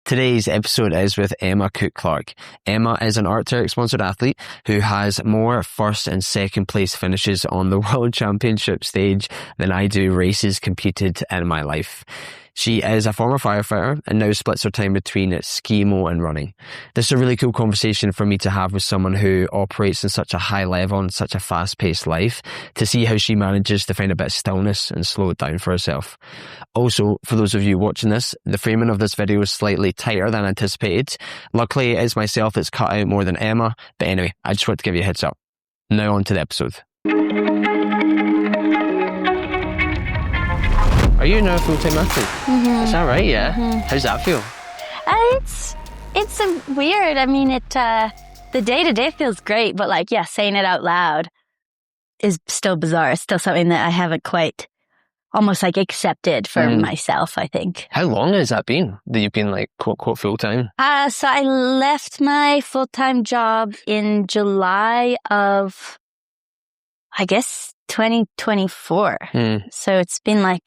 Today's episode is with Emma Cook-Clarke. Emma is an Arc'teryx sponsored athlete who has more first and second place finishes on the World Championship stage than I do races competed in my life. She is a former firefighter and now splits her time between skimo and running. This is a really cool conversation for me to have with someone who operates in such a high level and such a fast-paced life, to see how she manages to find a bit of stillness and slow it down for herself. Also, for those of you watching this, the framing of this video is slightly tighter than anticipated. Luckily, it's myself that's cut out more than Emma, but anyway, I just want to give you a heads up. Now on to the episode. Are you now a full-time athlete? Mm-hmm. Is that right? Yeah. Mm-hmm. How's that feel? It's weird. I mean, the day-to-day feels great, but saying it out loud is still bizarre. It's still something that I haven't quite almost accepted for myself, I think. How long has that been that you've been quote full-time? So I left my full-time job in July of, I guess, 2024. So it's been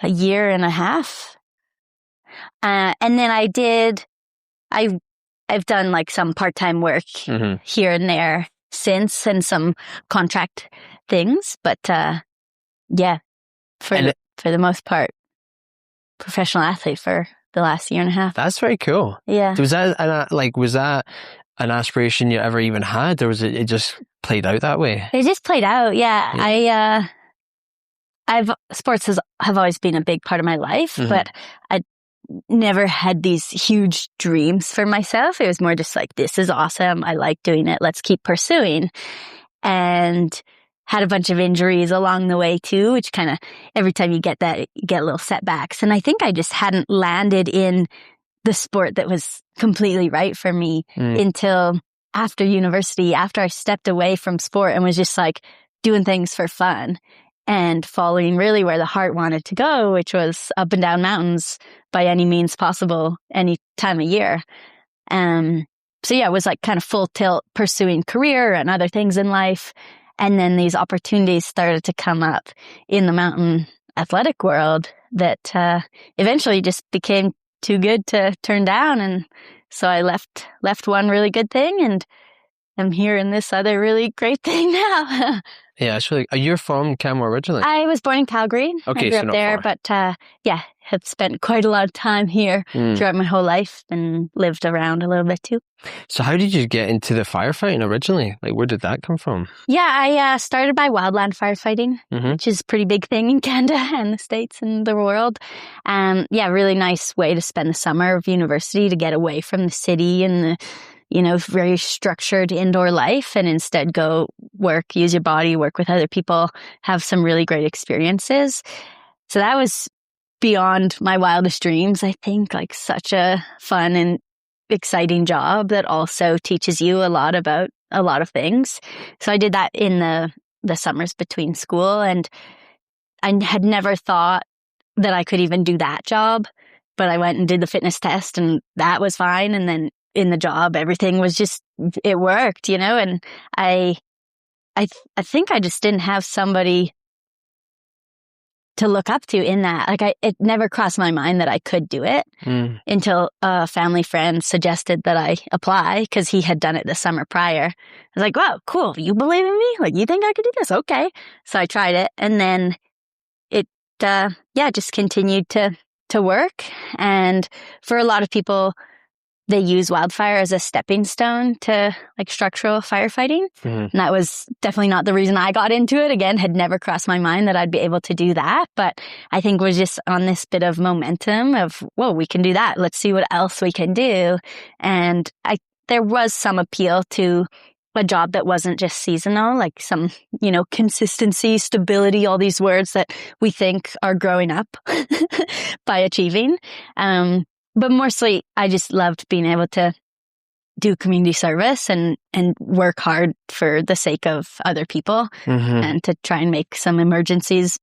a year and a half. And then I've done some part-time work here and there since, and some contract things, but for the most part, professional athlete for the last year and a half. That's very cool. Yeah. Was that an aspiration you ever even had, or was it just played out that way? It just played out, yeah. Sports have always been a big part of my life, but I never had these huge dreams for myself. It was more just this is awesome. I like doing it. Let's keep pursuing. And had a bunch of injuries along the way too, which kind of, every time you get that, you get little setbacks. And I think I just hadn't landed in the sport that was completely right for me until after university, after I stepped away from sport and was just doing things for fun and following really where the heart wanted to go, which was up and down mountains by any means possible, any time of year. So yeah, it was kind of full tilt pursuing career and other things in life. And then these opportunities started to come up in the mountain athletic world that eventually just became too good to turn down. And so I left one really good thing and I'm here in this other really great thing now. Yeah, it's really. You're from Canmore originally? I was born in Calgary. Okay, I grew so up there, far. but have spent quite a lot of time here throughout my whole life and lived around a little bit too. So how did you get into the firefighting originally? Where did that come from? Yeah, I started by wildland firefighting, which is a pretty big thing in Canada and the States and the world. Really nice way to spend the summer of university, to get away from the city and the very structured indoor life, and instead go work, use your body, work with other people, have some really great experiences. So that was beyond my wildest dreams, I think, such a fun and exciting job that also teaches you a lot about a lot of things. So I did that in the summers between school, and I had never thought that I could even do that job, but I went and did the fitness test and that was fine. And then in the job, everything was just, it worked, and I think I just didn't have somebody to look up to in that. It never crossed my mind that I could do it until a family friend suggested that I apply because he had done it the summer prior. I was like, wow, cool. You believe in me? You think I could do this? Okay. So I tried it, and then it, just continued to work. And for a lot of people, they use wildfire as a stepping stone to structural firefighting. And that was definitely not the reason I got into it. Again, had never crossed my mind that I'd be able to do that. But I think was just on this bit of momentum of, whoa, we can do that. Let's see what else we can do. And there was some appeal to a job that wasn't just seasonal, some, consistency, stability, all these words that we think are growing up by achieving. But mostly, I just loved being able to do community service and work hard for the sake of other people and to try and make some emergencies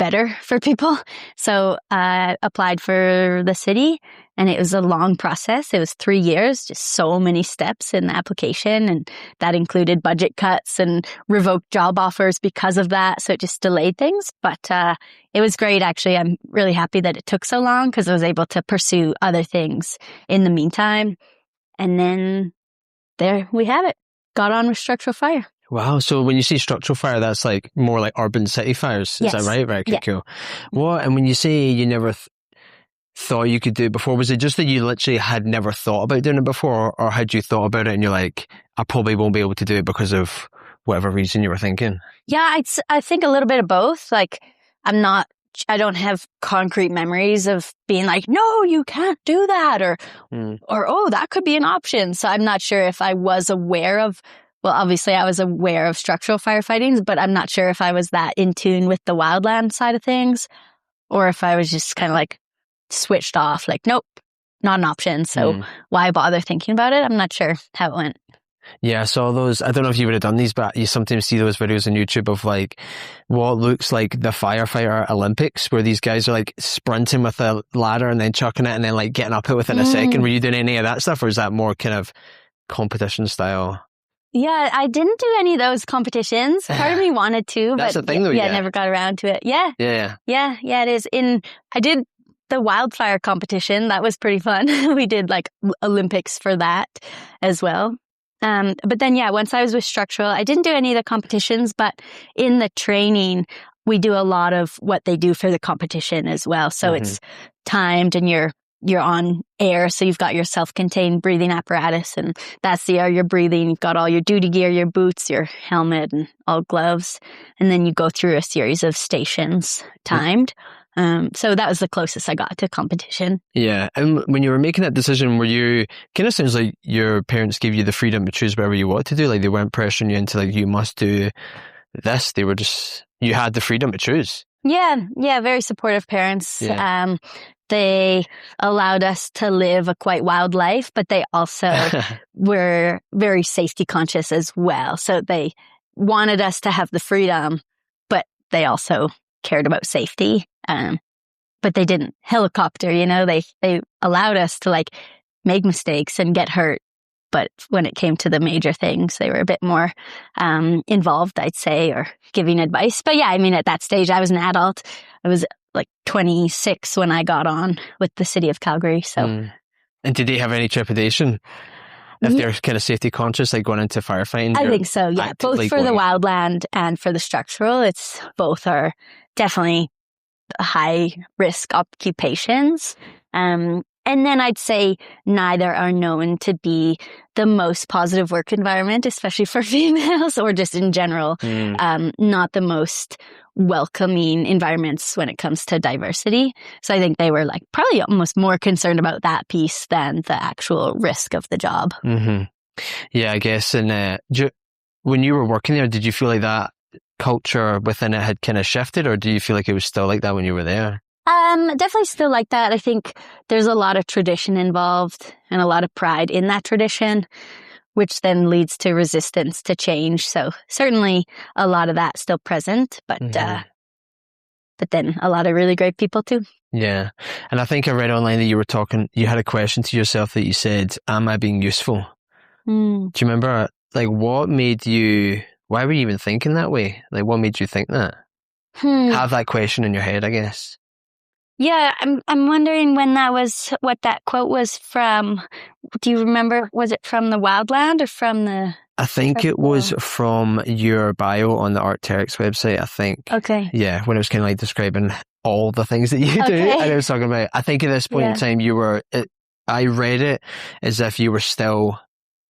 better for people. So I applied for the city, and it was a long process. It was 3 years, just so many steps in the application. And that included budget cuts and revoked job offers because of that. So it just delayed things. But it was great, actually. I'm really happy that it took so long because I was able to pursue other things in the meantime. And then there we have it. Got on with structural fire. Wow. So when you say structural fire, that's like more like urban city fires. Is that right? Right. Okay, cool. What? And when you say you never thought you could do it before, was it just that you literally had never thought about doing it before, or had you thought about it and you're like, I probably won't be able to do it because of whatever reason you were thinking? Yeah, I think a little bit of both. Like, I don't have concrete memories of being like, no, you can't do that, or, oh, that could be an option. So I'm not sure if I was aware of, well, obviously I was aware of structural firefighting, but I'm not sure if I was that in tune with the wildland side of things, or if I was just kind of like switched off, like, nope, not an option. So why bother thinking about it? I'm not sure how it went. Yeah, I saw those. I don't know if you would have done these, but you sometimes see those videos on YouTube of like what looks like the Firefighter Olympics, where these guys are like sprinting with a ladder and then chucking it and then like getting up it within a second. Were you doing any of that stuff, or is that more kind of competition style? Yeah, I didn't do any of those competitions. Part of me wanted to, That's but the thing, though, I never got around to it. Yeah, it is. I did the wildfire competition. That was pretty fun. We did like Olympics for that as well. But then, once I was with structural, I didn't do any of the competitions, but in the training, we do a lot of what they do for the competition as well. So it's timed, and you're on air. So you've got your self-contained breathing apparatus, and that's the air you're breathing. You've got all your duty gear, your boots, your helmet, and all gloves. And then you go through a series of stations timed. So that was the closest I got to competition. Yeah. And when you were making that decision, were you, kind of sounds like your parents gave you the freedom to choose whatever you wanted to do. Like they weren't pressuring you into like, you must do this. They were just, you had the freedom to choose. Yeah. Very supportive parents. Yeah. They allowed us to live a quite wild life, but they also were very safety conscious as well. So they wanted us to have the freedom, but they also cared about safety. But they didn't helicopter, they allowed us to like make mistakes and get hurt. But when it came to the major things, they were a bit more involved, I'd say, or giving advice. But yeah, I mean, at that stage, I was an adult. I was like 26 when I got on with the city of Calgary. So, And did they have any trepidation? If they're kind of safety conscious, like going into firefighting? I think so, yeah. Both for the wildland and for the structural, both are definitely high risk occupations. And then I'd say neither are known to be the most positive work environment, especially for females, or just in general, not the most welcoming environments when it comes to diversity. So I think they were like probably almost more concerned about that piece than the actual risk of the job. Yeah, I guess. And when you were working there, did you feel like that culture within it had kind of shifted, or do you feel like it was still like that when you were there? Definitely still like that. I think there's a lot of tradition involved and a lot of pride in that tradition, which then leads to resistance to change. So certainly a lot of that still present, but then a lot of really great people too. Yeah. And I think I read online that you had a question to yourself that you said, am I being useful? Do you remember, like, why were you even thinking that way? Like, what made you think that? Have that question in your head, I guess. Yeah, I'm wondering when that was, what that quote was from. Do you remember? Was it from the Wildland or from the? I think it was from your bio on the Arc'teryx website, I think. Okay. Yeah, when it was kind of like describing all the things that you do. And I was talking about, I think at this point in time I read it as if you were still,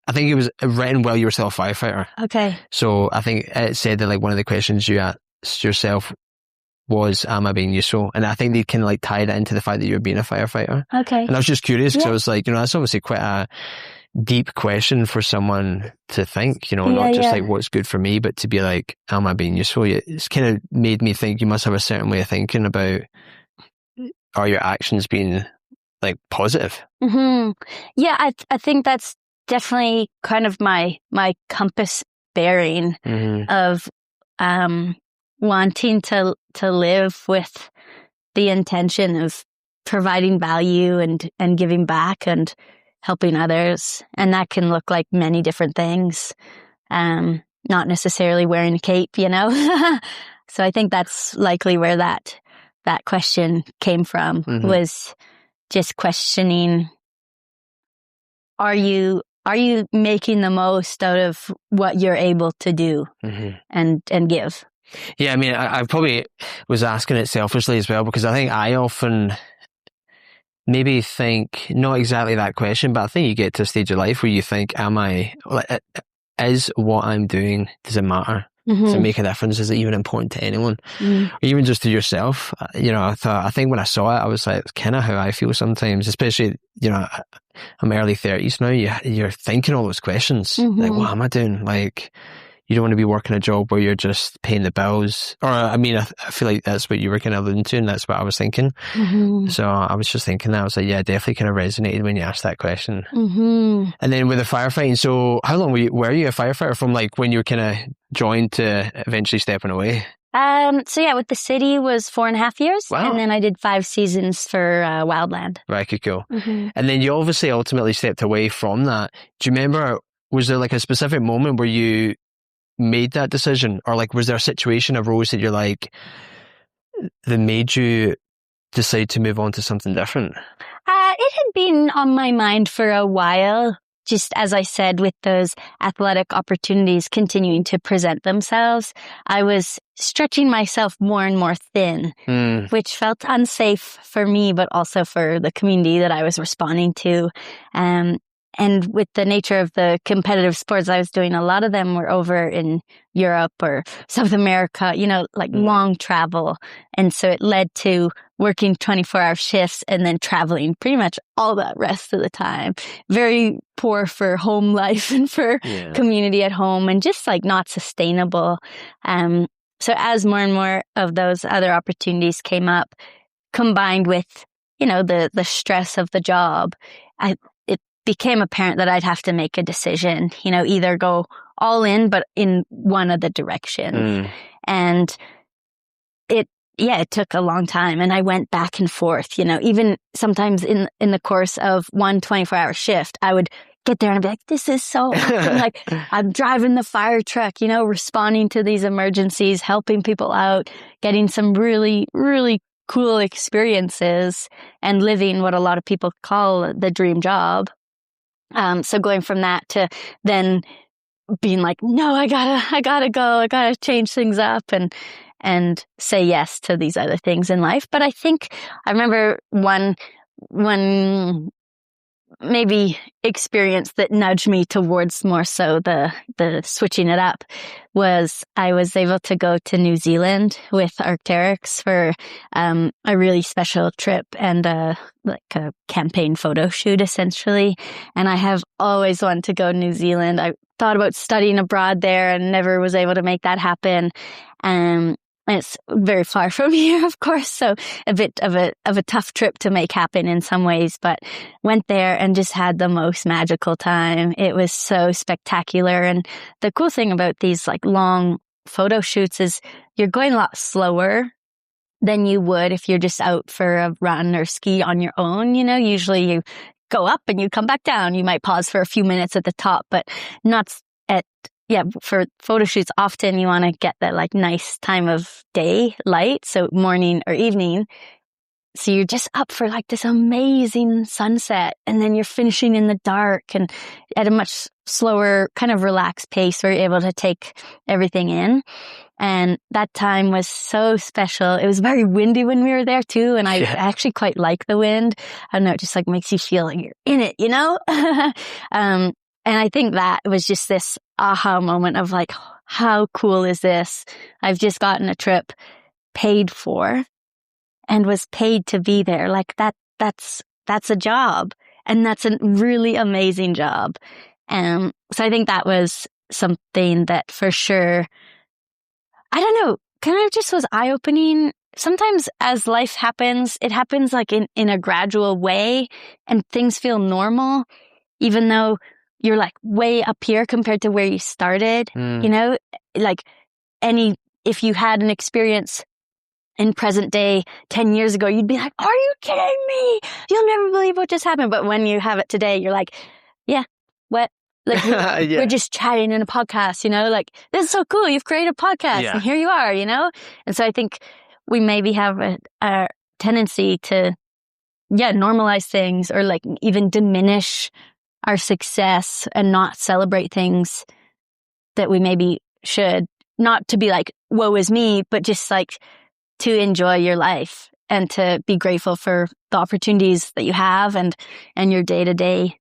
I think it was written while you were still a firefighter. Okay. So I think it said that like one of the questions you asked yourself was, am I being useful? And I think they kind of like tied it into the fact that you were being a firefighter. Okay. And I was just curious because I was like, that's obviously quite a deep question for someone to think, not just like what's good for me, but to be like, am I being useful? It's kind of made me think you must have a certain way of thinking about, are your actions being like positive? Yeah, I think that's definitely kind of my compass bearing of, wanting to live with the intention of providing value and giving back and helping others. And that can look like many different things. Not necessarily wearing a cape, you know? So I think that's likely where that question came from, was just questioning, are you making the most out of what you're able to do and give? Yeah, I mean, I probably was asking it selfishly as well, because I think I often maybe think, not exactly that question, but I think you get to a stage of life where you think, is what I'm doing, does it matter? Does it make a difference? Is it even important to anyone? Or even just to yourself? You know, I think when I saw it, I was like, it's kind of how I feel sometimes, especially, you know, I'm early 30s now. You're thinking all those questions. Like, what am I doing? Like, you don't want to be working a job where you're just paying the bills. Or, I mean, I feel like that's what you were kind of alluding to, and that's what I was thinking. So I was just thinking that. I was like, yeah, definitely kind of resonated when you asked that question. And then with the firefighting, so how long were you a firefighter from like when you were kind of joined to eventually stepping away? So yeah, with the city was 4.5 years. Wow. And then I did 5 seasons for Wildland. Right, cool. And then you obviously ultimately stepped away from that. Do you remember, was there like a specific moment where you made that decision, or like was there a situation arose that you're like, that made you decide to move on to something different? It had been on my mind for a while, just as I said, with those athletic opportunities continuing to present themselves. I was stretching myself more and more thin, which felt unsafe for me, but also for the community that I was responding to. And with the nature of the competitive sports I was doing, a lot of them were over in Europe or South America, you know, like long travel. And so it led to working 24-hour shifts and then traveling pretty much all that rest of the time. Very poor for home life and for community at home, and just like not sustainable. So as more and more of those other opportunities came up, combined with, you know, the stress of the job, it became apparent that I'd have to make a decision, you know, either go all in, but in one of the directions. And it took a long time, and I went back and forth, you know, even sometimes in the course of one 24-hour shift, I would get there and I'd be like, this is so awesome. Like, I'm driving the fire truck, you know, responding to these emergencies, helping people out, getting some really, really cool experiences and living what a lot of people call the dream job. So going from that to then being like, no, I gotta go. I gotta change things up and say yes to these other things in life. But I think I remember one maybe experience that nudged me towards more so the switching it up was I was able to go to New Zealand with Arc'teryx for a really special trip and like a campaign photo shoot essentially. And I have always wanted to go to New Zealand. I thought about studying abroad there and never was able to make that happen. It's very far from here, of course, so a bit of a tough trip to make happen in some ways, but went there and just had the most magical time. It was so spectacular. And the cool thing about these like long photo shoots is you're going a lot slower than you would if you're just out for a run or ski on your own. You know, usually you go up and you come back down. You might pause for a few minutes at the top, but not for photo shoots, often you want to get that like nice time of day light, so morning or evening. So you're just up for like this amazing sunset, and then you're finishing in the dark and at a much slower, kind of relaxed pace where you're able to take everything in. And that time was so special. It was very windy when we were there too, and I actually quite like the wind. I don't know, it just like makes you feel like you're in it, you know? And I think that was just this aha moment of like, how cool is this? I've just gotten a trip paid for and was paid to be there. Like that's a job, and that's a really amazing job. So I think that was something that for sure, I don't know, kind of just was eye-opening. Sometimes as life happens, it happens like in a gradual way and things feel normal, even though you're like way up here compared to where you started, you know, like any if you had an experience in present day 10 years ago, you'd be like, are you kidding me? You'll never believe what just happened. But when you have it today, you're like, yeah, what? Like we're just chatting in a podcast, like this is so cool. You've created a podcast and here you are, And so I think we maybe have a tendency to, normalize things or like even diminish our success and not celebrate things that we maybe should, not to be like, woe is me, but just like to enjoy your life and to be grateful for the opportunities that you have and your day-to-day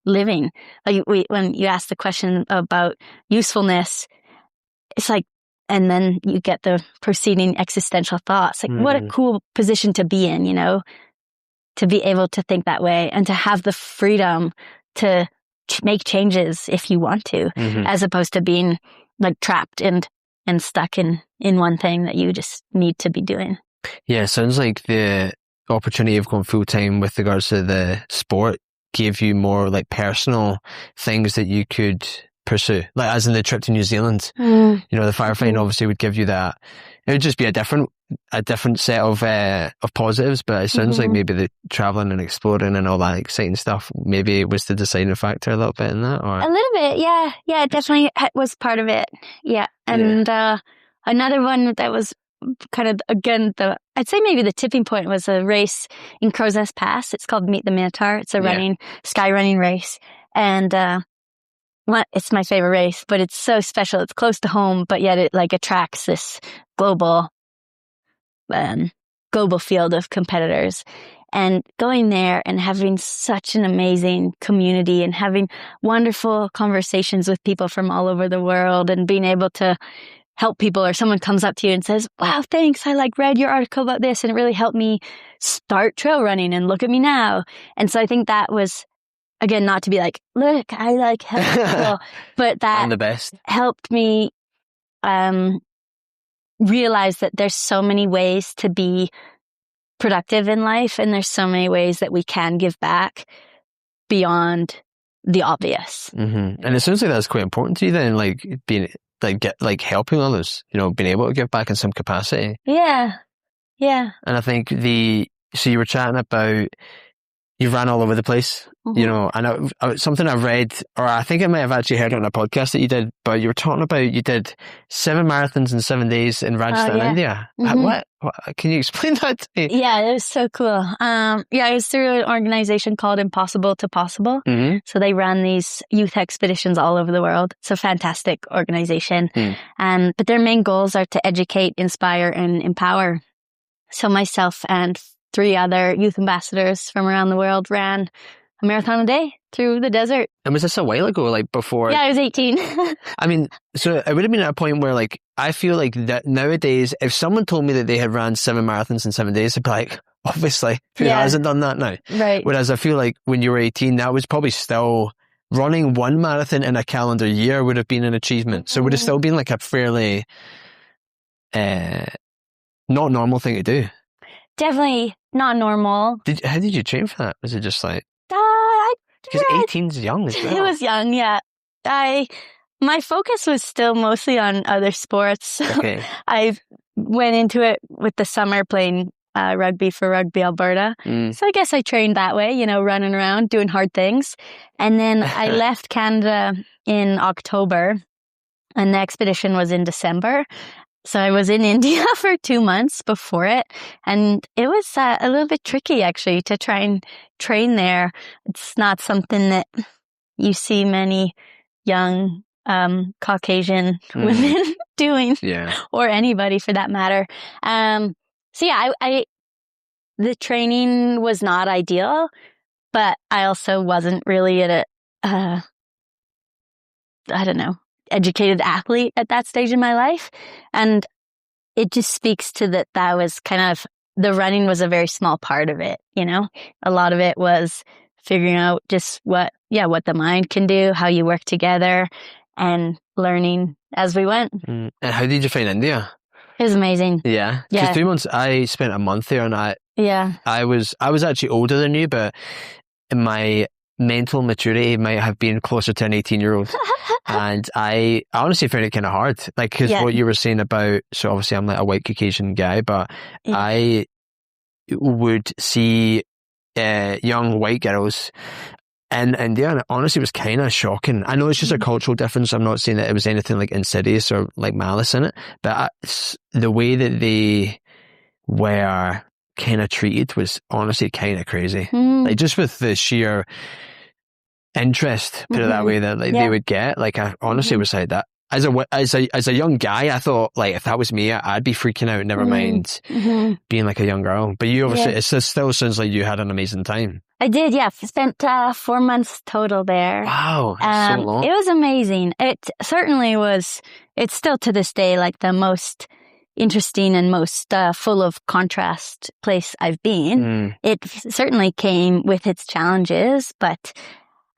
living. Like when you ask the question about usefulness, it's like, and then you get the preceding existential thoughts. Like, what a cool position to be in, to be able to think that way and to have the freedom to make changes if you want to, as opposed to being like trapped and stuck in one thing that you just need to be doing. Yeah, it sounds like the opportunity of going full time with regards to the sport gave you more like personal things that you could pursue, like as in the trip to New Zealand. The firefighting obviously would give you that. It would just be a different set of positives, but it sounds like maybe the traveling and exploring and all that exciting stuff maybe was the deciding factor a little bit in that, or a little bit, yeah, it definitely was part of it, and another one that was kind of again I'd say maybe the tipping point was a race in Crow's Nest Pass. It's called Meet the Minotaur. It's a sky running race, and it's my favorite race, but it's so special. It's close to home, but yet it like attracts this global field of competitors. And going there and having such an amazing community and having wonderful conversations with people from all over the world and being able to help people, or someone comes up to you and says, wow, thanks. I read your article about this and it really helped me start trail running and look at me now. And so I think that was, again, not to be like, look, I help people, but that I'm the best. Helped me realize that there's so many ways to be productive in life, and there's so many ways that we can give back beyond the obvious. And it sounds like that's quite important to you then, like being helping others, being able to give back in some capacity. Yeah. And I think so you were chatting about you ran all over the place, and something I've read, or I think I might have actually heard on a podcast that you did, but you were talking about you did 7 marathons in 7 days in Rajasthan, India. What? Can you explain that to me? Yeah, it was so cool. It was through an organization called Impossible to Possible. So they run these youth expeditions all over the world. It's a fantastic organization. But their main goals are to educate, inspire, and empower. So myself and 3 other youth ambassadors from around the world ran a marathon a day through the desert. And was this a while ago, like before? Yeah, I was 18. I mean, so it would have been at a point where like, I feel like that nowadays, if someone told me that they had ran 7 marathons in 7 days, I'd be like, obviously, who hasn't done that now? Right. Whereas I feel like when you were 18, that was probably still running 1 marathon in a calendar year would have been an achievement. So it would have still been like a fairly, not normal thing to do. Definitely not normal. How did you train for that? Was it just like, because 18's young as well. It was young, yeah. My focus was still mostly on other sports. Okay. I went into it with the summer playing rugby for Rugby Alberta. So I guess I trained that way, running around, doing hard things. And then I left Canada in October, and the expedition was in December. So I was in India for 2 months before it, and it was a little bit tricky actually to try and train there. It's not something that you see many young Caucasian women doing, or anybody for that matter. So yeah, the training was not ideal, but I also wasn't really at I don't know, educated athlete at that stage in my life. And it just speaks to that was kind of, the running was a very small part of it, a lot of it was figuring out just what the mind can do, how you work together, and learning as we went. And how did you find India? It was amazing. Yeah. Because 3 months, I spent a month there, and I was actually older than you, but my mental maturity might have been closer to an 18-year-old. And I honestly found it kind of hard. Like, because what you were saying about, so obviously I'm like a white Caucasian guy, but I would see young white girls in India, and it honestly was kind of shocking. I know it's just a cultural difference. I'm not saying that it was anything like insidious or like malice in it, but the way that they were kind of treated was honestly kind of crazy. Like, just with the sheer interest, put it that way, that like they would get. Like, I honestly was like that. As a young guy, I thought, like, if that was me, I'd be freaking out. Never mind being like a young girl. But you obviously, it still sounds like you had an amazing time. I did, yeah. Spent 4 months total there. Wow, that's so long. It was amazing. It certainly was. It's still to this day like the most interesting and most full of contrast place I've been. It certainly came with its challenges, but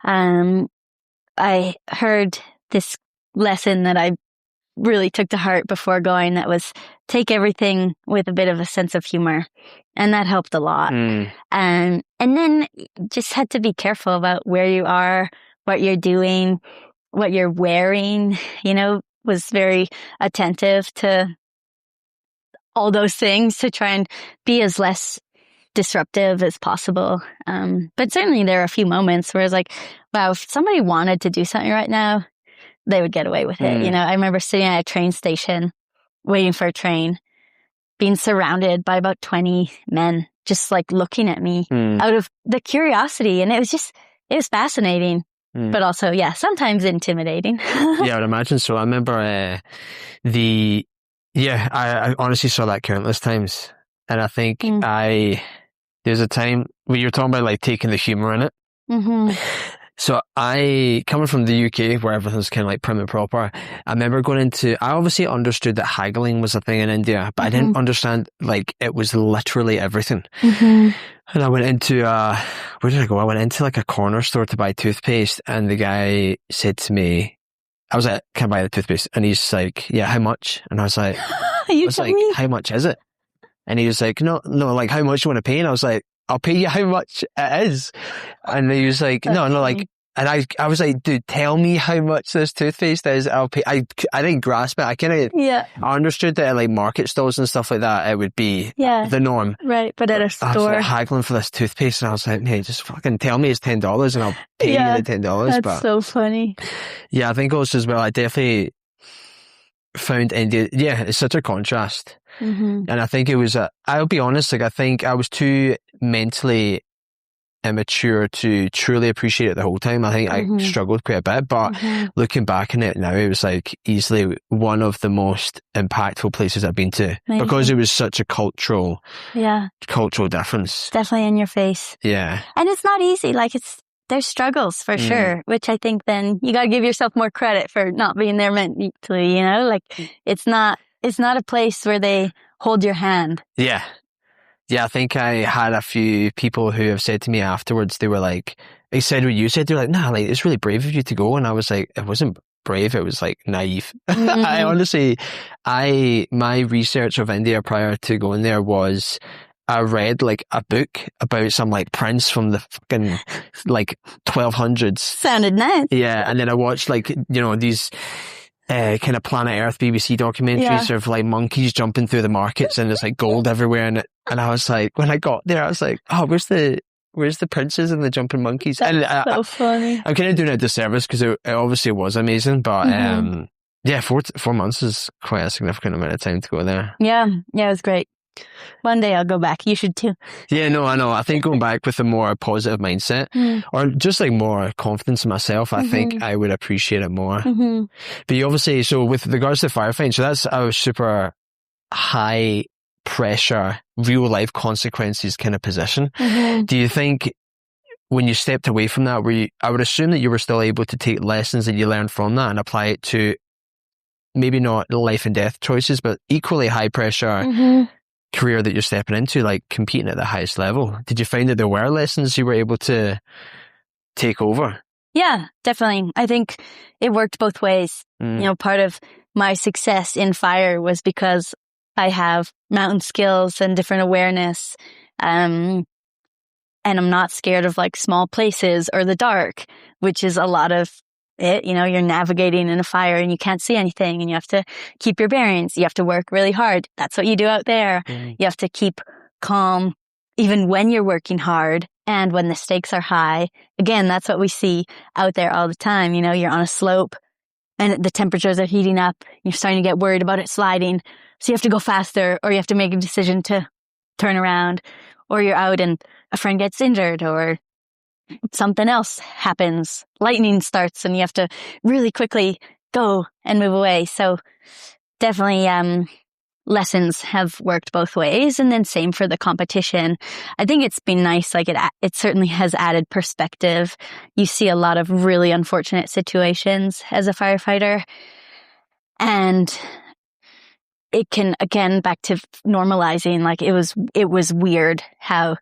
I heard this lesson that I really took to heart before going, that was take everything with a bit of a sense of humor. And that helped a lot. And then just had to be careful about where you are, what you're doing, what you're wearing, was very attentive to all those things to try and be as less disruptive as possible. But certainly there are a few moments where it's like, wow, if somebody wanted to do something right now, they would get away with it. I remember sitting at a train station, waiting for a train, being surrounded by about 20 men, just like looking at me out of the curiosity. And it was fascinating, but also, sometimes intimidating. Yeah, I would imagine so. I remember I honestly saw that countless times. And I think there's a time where you're talking about like taking the humor in it. So coming from the UK where everything's kind of like prim and proper, I remember I obviously understood that haggling was a thing in India, but I didn't understand, like, it was literally everything. And I went into, where did I go? I went into like a corner store to buy toothpaste, and the guy said to me, I was like, can I buy the toothpaste? And he's like, yeah, how much? And I was like, how much is it? And he was like, no, like, how much you want to pay? And I was like, I'll pay you how much it is. And he was like, no, like, and I was like, dude, tell me how much this toothpaste is. I'll pay. I didn't grasp it. I understood that at like market stalls and stuff like that, it would be the norm. Right. But at a store. I was like haggling for this toothpaste, and I was like, hey, just fucking tell me it's $10 and I'll pay you the $10. That's so funny. Yeah, I think also as well, I definitely found India, it's such a contrast. And I think it was, I'll be honest, like, I think I was too mentally immature to truly appreciate it the whole time. I think I struggled quite a bit, but looking back on it now, it was like easily one of the most impactful places I've been to. Amazing. Because it was such a cultural difference. It's definitely in your face. Yeah. And it's not easy. Like, there's struggles for sure, which I think then you got to give yourself more credit for not being there mentally, like it's not a place where they hold your hand. Yeah. Yeah, I think I had a few people who have said to me afterwards, they said what you said. They're like, nah, like, it's really brave of you to go. And I was like, it wasn't brave. It was like naive. I honestly, my research of India prior to going there was, I read like a book about some like prince from the fucking like 1200s. Sounded nice. Yeah. And then I watched like, these kind of Planet Earth BBC documentaries of like monkeys jumping through the markets, and there's like gold everywhere. And I was like, when I got there, I was like, oh, where's the princes and the jumping monkeys? That's so funny. I'm kind of doing it a disservice because it obviously was amazing, but 4 months is quite a significant amount of time to go there. Yeah, it was great. One day I'll go back. You should too. Yeah, no, I know. I think going back with a more positive mindset or just like more confidence in myself, I think I would appreciate it more. But you obviously, so with regards to firefighting, so that's a super high pressure, real life consequences kind of position. Do you think when you stepped away from that, I would assume that you were still able to take lessons that you learned from that and apply it to maybe not life and death choices, but equally high pressure career that you're stepping into, like competing at the highest level? Did you find that there were lessons you were able to take over? Yeah, definitely. I think it worked both ways. Part of my success in fire was because I have mountain skills and different awareness. And I'm not scared of like small places or the dark, which is a lot of it. You know, you're navigating in a fire and you can't see anything and you have to keep your bearings. You have to work really hard. That's what you do out there. You have to keep calm even when you're working hard and when the stakes are high. Again, that's what we see out there all the time. You know, you're on a slope and the temperatures are heating up. You're starting to get worried about it sliding. So you have to go faster, or you have to make a decision to turn around, or you're out and a friend gets injured or something else happens. Lightning starts and you have to really quickly go and move away. So definitely, lessons have worked both ways. And then same for the competition. I think it's been nice. Like it certainly has added perspective. You see a lot of really unfortunate situations as a firefighter. And it can, again, back to normalizing, like it was weird how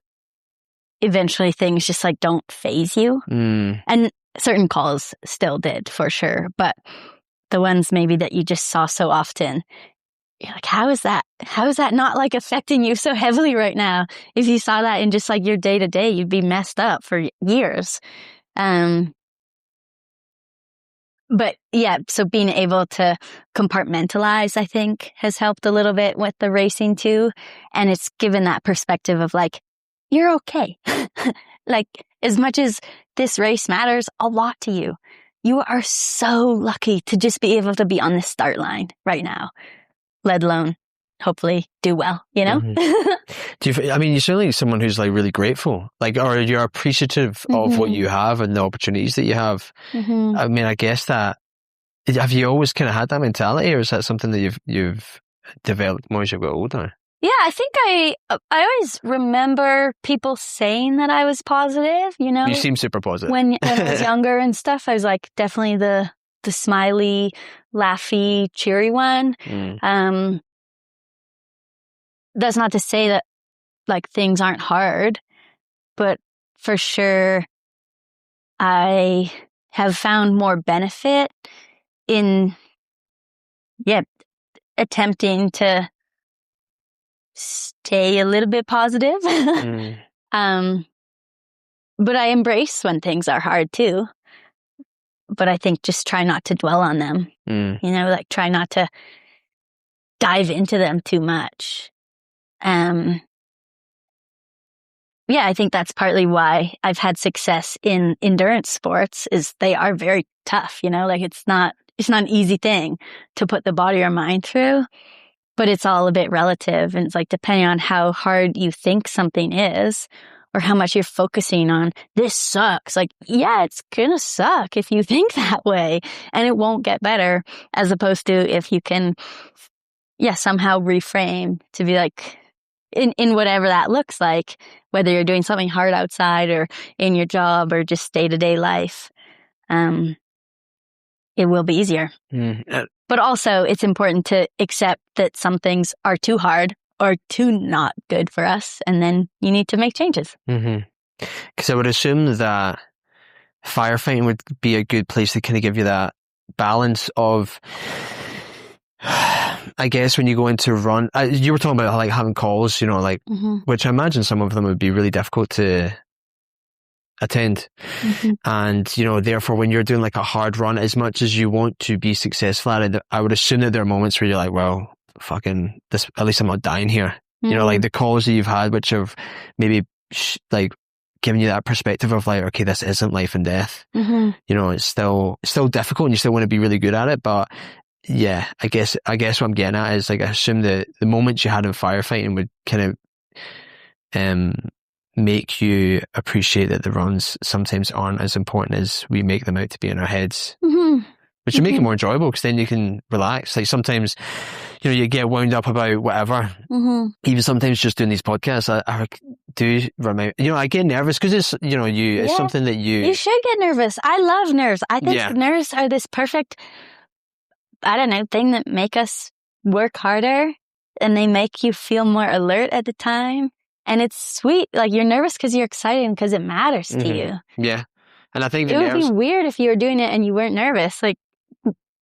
eventually things just like don't phase you. And certain calls still did for sure. But the ones maybe that you just saw so often, you're like, how is that not like affecting you so heavily right now? If you saw that in just like your day to day, you'd be messed up for years. But yeah, so being able to compartmentalize, I think, has helped a little bit with the racing too. And it's given that perspective of like, you're okay. Like, as much as this race matters a lot to you, you are so lucky to just be able to be on the start line right now, let alone hopefully do well, you know? You're certainly someone who's like really grateful, like, or you're appreciative of what you have and the opportunities that you have. I mean, I guess that, have you always kind of had that mentality, or is that something that you've developed more as you got older? Yeah, I think I always remember people saying that I was positive, you know? You seem super positive. When I was younger and stuff, I was like definitely the smiley, laughy, cheery one. That's not to say that like things aren't hard, but for sure I have found more benefit in attempting to stay a little bit positive. But I embrace when things are hard too. But I think just try not to dwell on them. You know, like try not to dive into them too much. Yeah, I think that's partly why I've had success in endurance sports, is they are very tough, you know, like it's not an easy thing to put the body or mind through, but it's all a bit relative. And it's like, depending on how hard you think something is, or how much you're focusing on, this sucks. Like, yeah, it's gonna suck if you think that way, and it won't get better, as opposed to if you can, somehow reframe to be like, in whatever that looks like, whether you're doing something hard outside or in your job or just day-to-day life, it will be easier. But also, it's important to accept that some things are too hard or too not good for us, and then you need to make changes. Because I would assume that firefighting would be a good place to kind of give you that balance of, I guess, when you go into run, you were talking about like having calls, you know, like, which I imagine some of them would be really difficult to attend. And, you know, therefore when you're doing like a hard run, as much as you want to be successful at it, I would assume that there are moments where you're like, well, fucking this, at least I'm not dying here. You know, like the calls that you've had, which have maybe like given you that perspective of like, okay, this isn't life and death. You know, it's still difficult and you still want to be really good at it, but yeah, I guess what I'm getting at is like, I assume that the moments you had in firefighting would kind of make you appreciate that the runs sometimes aren't as important as we make them out to be in our heads, which would make it more enjoyable, because then you can relax. Like sometimes, you know, you get wound up about whatever. Even sometimes just doing these podcasts, I do remind, you know, I get nervous because it's, you know, it's something that you should get nervous. I love nerves. I think nerves are this perfect, I don't know, thing that make us work harder, and they make you feel more alert at the time. And it's sweet. Like, you're nervous because you're excited because it matters to you. Yeah. And I think it would be weird if you were doing it and you weren't nervous. Like,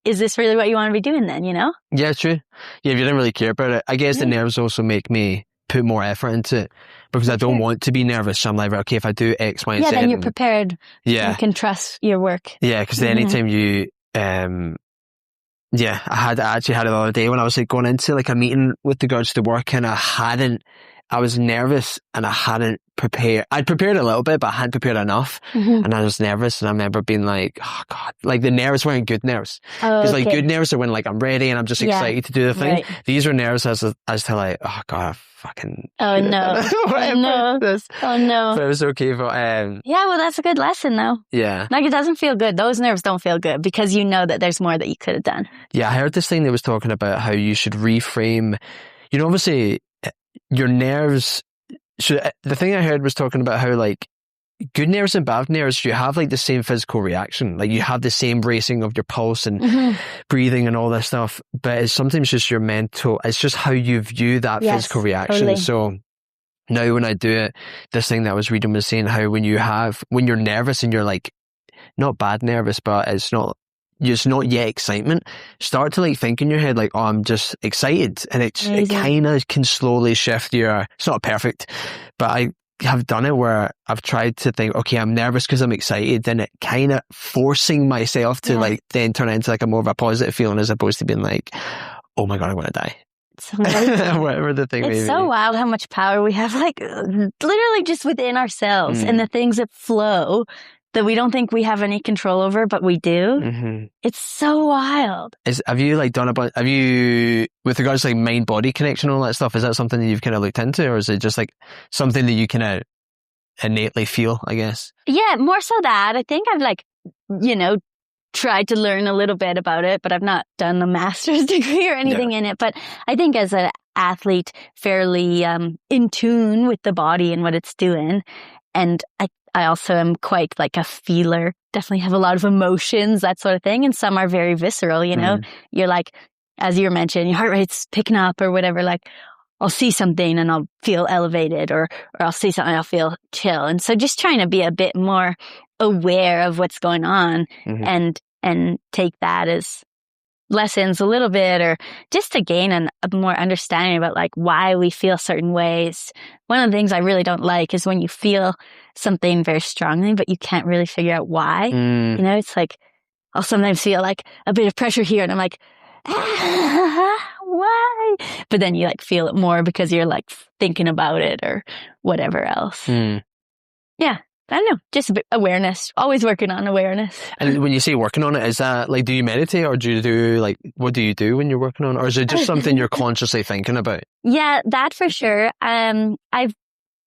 is this really what you want to be doing then, you know? Yeah, true. Yeah, if you didn't really care about it. I guess the nerves also make me put more effort into it because I don't want to be nervous. So I'm like, okay, if I do X, Y, and Z. Yeah, then you're prepared. Yeah. You can trust your work. Yeah, because anytime you, I actually had it the other day when I was like going into like a meeting with regards to work, and I was nervous and I hadn't prepared. I'd prepared a little bit, but I hadn't prepared enough. And I was nervous, and I remember being like, oh God, like the nerves weren't good nerves. Because like good nerves are when like I'm ready and I'm just excited to do the thing. Right. These were nerves as to like, oh God, I fucking. Oh no. Oh no. Oh no. But it was okay. But, yeah, well, that's a good lesson though. Yeah. Like it doesn't feel good. Those nerves don't feel good because you know that there's more that you could have done. Yeah, I heard this thing that was talking about how you should reframe, obviously your nerves. The thing I heard was talking about how like good nerves and bad nerves, you have like the same physical reaction. Like you have the same racing of your pulse and breathing and all this stuff. But it's sometimes just your mental, it's just how you view that physical reaction. Totally. So now when I do it, this thing that I was reading was saying how when you're nervous and you're like, not bad nervous, but it's not yet excitement, start to like think in your head like, oh, I'm just excited, and it kind of can slowly shift it's not perfect, but I have done it where I've tried to think, okay, I'm nervous because I'm excited, and it kind of forcing myself to like then turn it into like a more of a positive feeling as opposed to being like, oh my God, I'm going to die. Whatever the thing may be. It's so wild how much power we have, like literally just within ourselves and the things that flow that we don't think we have any control over, but we do. It's so wild. Have you like done with regards to like mind-body connection and all that stuff, is that something that you've kind of looked into, or is it just like something that you kind of innately feel, I guess? Yeah, more so that. I think I've like, tried to learn a little bit about it, but I've not done a master's degree or anything in it. But I think as an athlete, fairly in tune with the body and what it's doing. And I also am quite like a feeler, definitely have a lot of emotions, that sort of thing. And some are very visceral, You're like, as you mentioned, your heart rate's picking up or whatever. Like I'll see something and I'll feel elevated, or I'll see something and I'll feel chill. And so just trying to be a bit more aware of what's going on and take that as lessons a little bit, or just to gain a more understanding about like why we feel certain ways. One of the things I really don't like is when you feel something very strongly, but you can't really figure out why. It's like, I'll sometimes feel like a bit of pressure here and I'm like, why? But then you like feel it more because you're like thinking about it or whatever else. Yeah. I don't know, just a bit awareness. Always working on awareness. And when you say working on it, is that like, do you meditate, or do you do like, what do you do when you're working on it? Or is it just something you're consciously thinking about? Yeah, that for sure.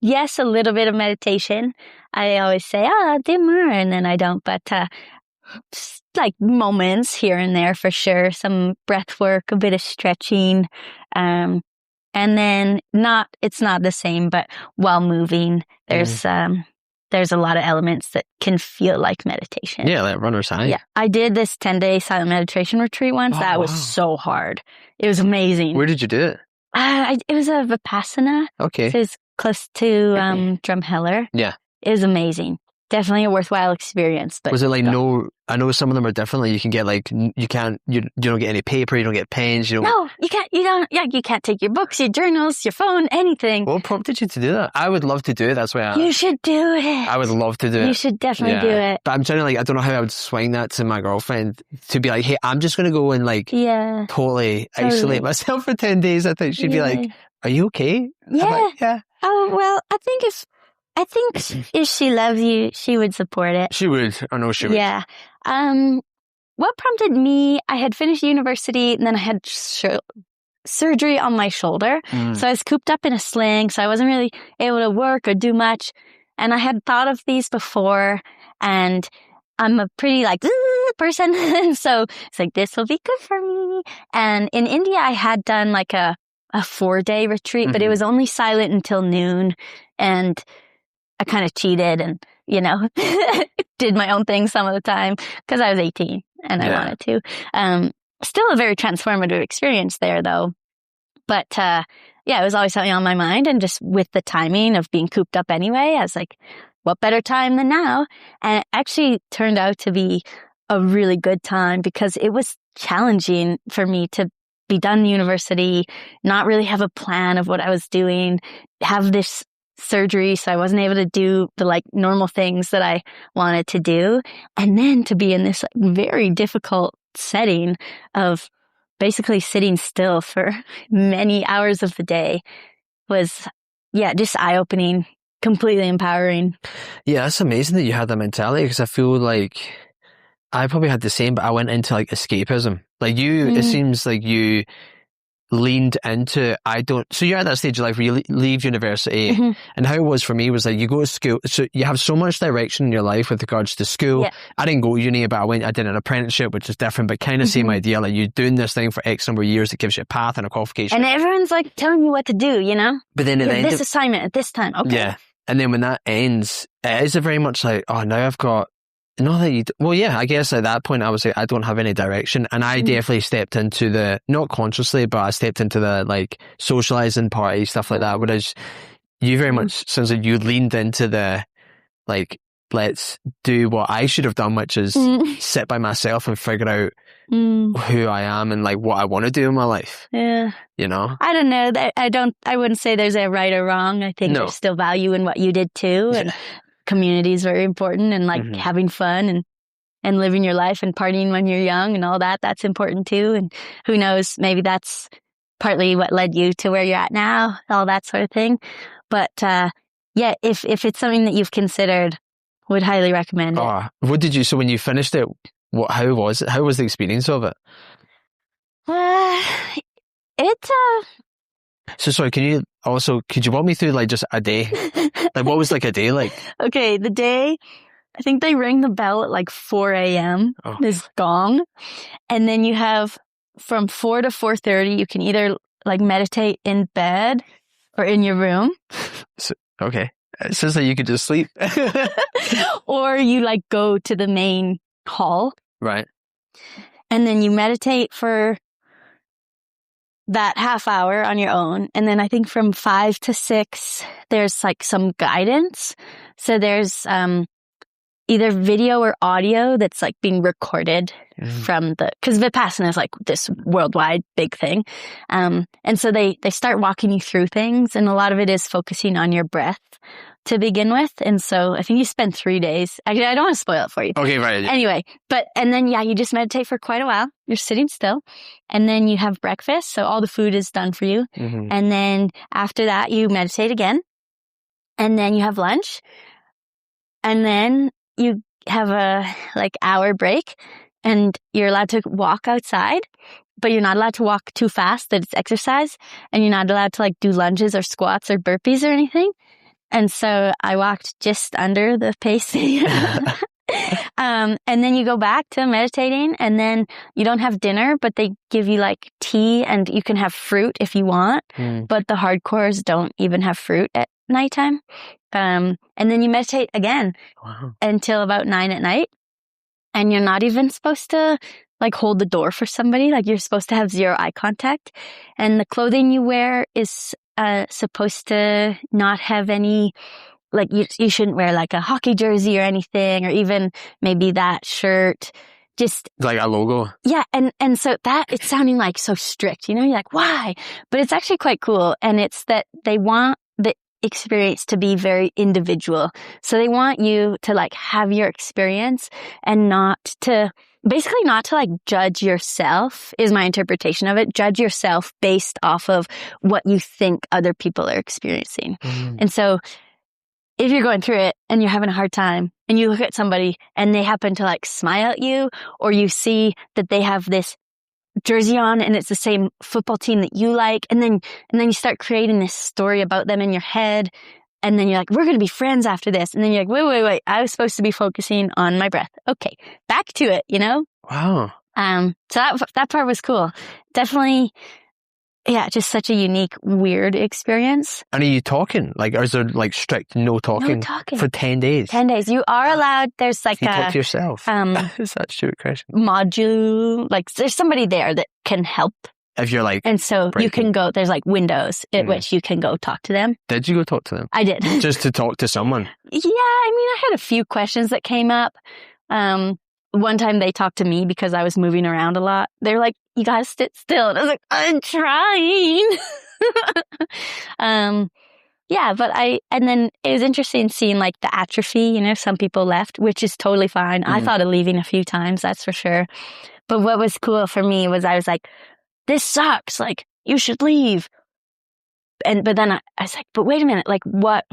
Yes, a little bit of meditation. I always say, I'll do more, and then I don't. But like moments here and there for sure. Some breath work, a bit of stretching. And then it's not the same, but while moving, there's a lot of elements that can feel like meditation. Yeah, like runner's high. Yeah. I did this 10-day silent meditation retreat once. That was so hard. It was amazing. Where did you do it? It was a Vipassana. Okay. So it was close to Drumheller. Yeah. It was amazing. Definitely a worthwhile experience. But was it like I know some of them are different. Like you can get like, you don't get any paper, you don't get pens, you can't take your books, your journals, your phone, anything. What prompted you to do that? I would love to do it. That's why you should do it. I would love to do it. You should definitely do it. But I'm trying to I don't know how I would swing that to my girlfriend to be like, hey, I'm just going to go and totally isolate myself for 10 days. I think she'd be like, are you okay? Yeah. Like, yeah. Oh, well, I think if she loves you, she would support it. She would. I know she would. Yeah. What prompted me, I had finished university and then I had surgery on my shoulder. So I was cooped up in a sling, so I wasn't really able to work or do much. And I had thought of these before, and I'm a pretty person. So it's like, this will be good for me. And in India, I had done like a 4-day retreat, but it was only silent until noon. And I kind of cheated and, did my own thing some of the time because I was 18 and I wanted to. Still a very transformative experience there though. But, it was always something on my mind. And just with the timing of being cooped up anyway, I was like, what better time than now? And it actually turned out to be a really good time because it was challenging for me to be done university, not really have a plan of what I was doing, have this surgery, so I wasn't able to do the like normal things that I wanted to do. And then to be in this like, very difficult setting of basically sitting still for many hours of the day was, just eye-opening, completely empowering. Yeah, it's amazing that you had that mentality, because I feel like I probably had the same, but I went into like escapism. Like you, it seems like you leaned into, so you're at that stage of life where you leave university, and how it was for me was like, you go to school, so you have so much direction in your life with regards to school. Yeah. I didn't go to uni, but I did an apprenticeship, which is different, but kind of same idea. Like you're doing this thing for X number of years, it gives you a path and a qualification. And everyone's like telling you what to do, you know? But then at the end this assignment at this time, okay. Yeah. And then when that ends, it is very much like, oh, now I've got, I guess at that point I was like, I don't have any direction. And I definitely stepped into not consciously, but I stepped into the like socializing party, stuff like that. Whereas you very much sounds like you leaned into the like, let's do what I should have done, which is sit by myself and figure out who I am and like what I want to do in my life. Yeah. You know? I don't know. I wouldn't say there's a right or wrong. I think there's still value in what you did too. And community is very important, and like having fun and living your life and partying when you're young and all that's important too. And who knows, maybe that's partly what led you to where you're at now, all that sort of thing. But if it's something that you've considered, would highly recommend it. So when you finished it, how was it? How was the experience of it? So sorry, could you walk me through like just a day? Like what was like a day like? Okay, the day, I think they ring the bell at like 4 a.m. This gong. And then you have from 4 to 4:30, you can either like meditate in bed or in your room. So, okay. It says that you could just sleep. Or you like go to the main hall. Right. And then you meditate for that half hour on your own. And then I think from 5 to 6, there's like some guidance. So there's either video or audio that's like being recorded from because Vipassana is like this worldwide big thing. And so they start walking you through things, and a lot of it is focusing on your breath to begin with. And so I think you spend 3 days. Actually, I don't want to spoil it for you. Okay, right. Yeah. Anyway, and then you just meditate for quite a while. You're sitting still, and then you have breakfast. So all the food is done for you. And then after that, you meditate again, and then you have lunch, and then you have a like hour break, and you're allowed to walk outside, but you're not allowed to walk too fast that it's exercise, and you're not allowed to like do lunges or squats or burpees or anything. And so I walked just under the pace. And then you go back to meditating, and then you don't have dinner, but they give you like tea, and you can have fruit if you want, but the hardcores don't even have fruit at nighttime. And then you meditate again until about 9 at night. And you're not even supposed to like hold the door for somebody. Like you're supposed to have zero eye contact. And the clothing you wear is supposed to not have any, like you shouldn't wear like a hockey jersey or anything, or even maybe that shirt. Just like a logo. Yeah. And so that it's sounding like so strict, you know, you're like, why? But it's actually quite cool. And it's that they want the experience to be very individual. So they want you to like have your experience and not to like judge yourself, is my interpretation of it. Judge yourself based off of what you think other people are experiencing. And so if you're going through it and you're having a hard time and you look at somebody and they happen to like smile at you, or you see that they have this jersey on and it's the same football team that you like, and then you start creating this story about them in your head, and then you're like, we're going to be friends after this, and then you're like, wait, I was supposed to be focusing on my breath. Okay, back to it, you know? Wow. So that part was cool. Definitely. Yeah, just such a unique, weird experience. And are you talking? Like, is there like strict no talking? No talking. For 10 days? 10 days. You are allowed, there's like you talk to yourself? Is that a stupid question? Module, like there's somebody there that can help. If you're like... And so breaking. You can go, there's like windows at which you can go talk to them. Did you go talk to them? I did. Just to talk to someone? Yeah, I mean, I had a few questions that came up. one time they talked to me because I was moving around a lot. They're like, you gotta sit still. And I was like, I'm trying. Yeah, and then it was interesting seeing like the atrophy, some people left, which is totally fine. I thought of leaving a few times, that's for sure. But what was cool for me was I was like, this sucks. Like, you should leave. But then I was like, but wait a minute, like what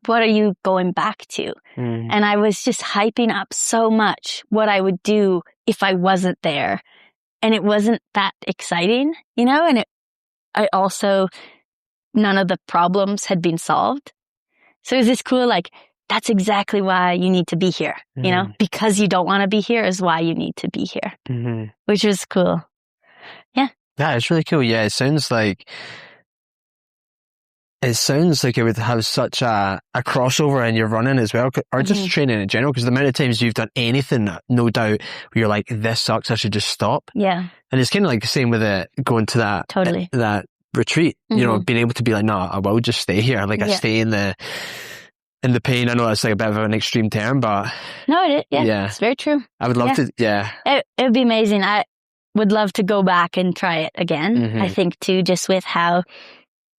are you going back to? And I was just hyping up so much what I would do if I wasn't there. And it wasn't that exciting, and I also, none of the problems had been solved. So it was this cool, like, that's exactly why you need to be here, because you don't want to be here is why you need to be here, which was cool. Yeah. Yeah, it's really cool. Yeah, it sounds like it would have such a crossover in your running as well, or just training in general, because the amount of times you've done anything, no doubt, where you're like, this sucks, I should just stop. Yeah. And it's kind of like the same with going to that, that retreat, being able to be like, no, I will just stay here. Like, I stay in the pain. I know that's like a bit of an extreme term, but. No, it's very true. I would love to, It would be amazing. I would love to go back and try it again. I think too, just with how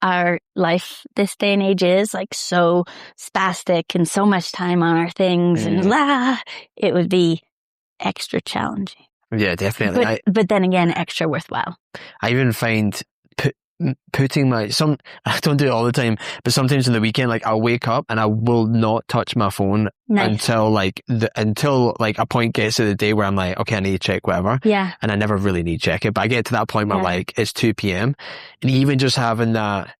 our life this day and age is like so spastic and so much time on our things and it would be extra challenging. Yeah, definitely. But then again, extra worthwhile. I even find putting I don't do it all the time, but sometimes in the weekend, like I'll wake up and I will not touch my phone until a point gets to the day where I'm like, okay, I need to check whatever. Yeah. And I never really need to check it, but I get to that point where like it's 2 p.m. and even just having that,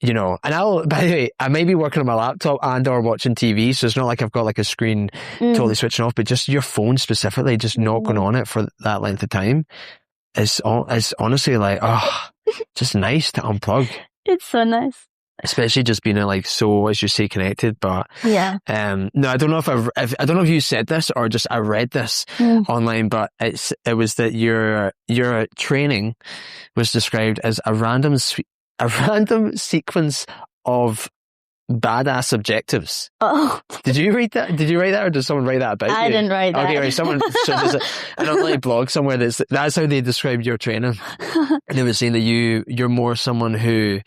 and by the way, I may be working on my laptop and or watching TV, so it's not like I've got like a screen totally switching off, but just your phone specifically, just not going on it for that length of time. It's honestly like, just nice to unplug. It's so nice. Especially just being like so, as you say, connected. But yeah. No, I don't know if I don't know if you said this or just I read this online, but it was that your training was described as a random sequence of badass objectives. Oh. Did you read that? Did you write that, or did someone write that about you? I didn't write that. Okay, right. Someone, so there's an online blog somewhere that's how they described your training. And they were saying that you're more someone who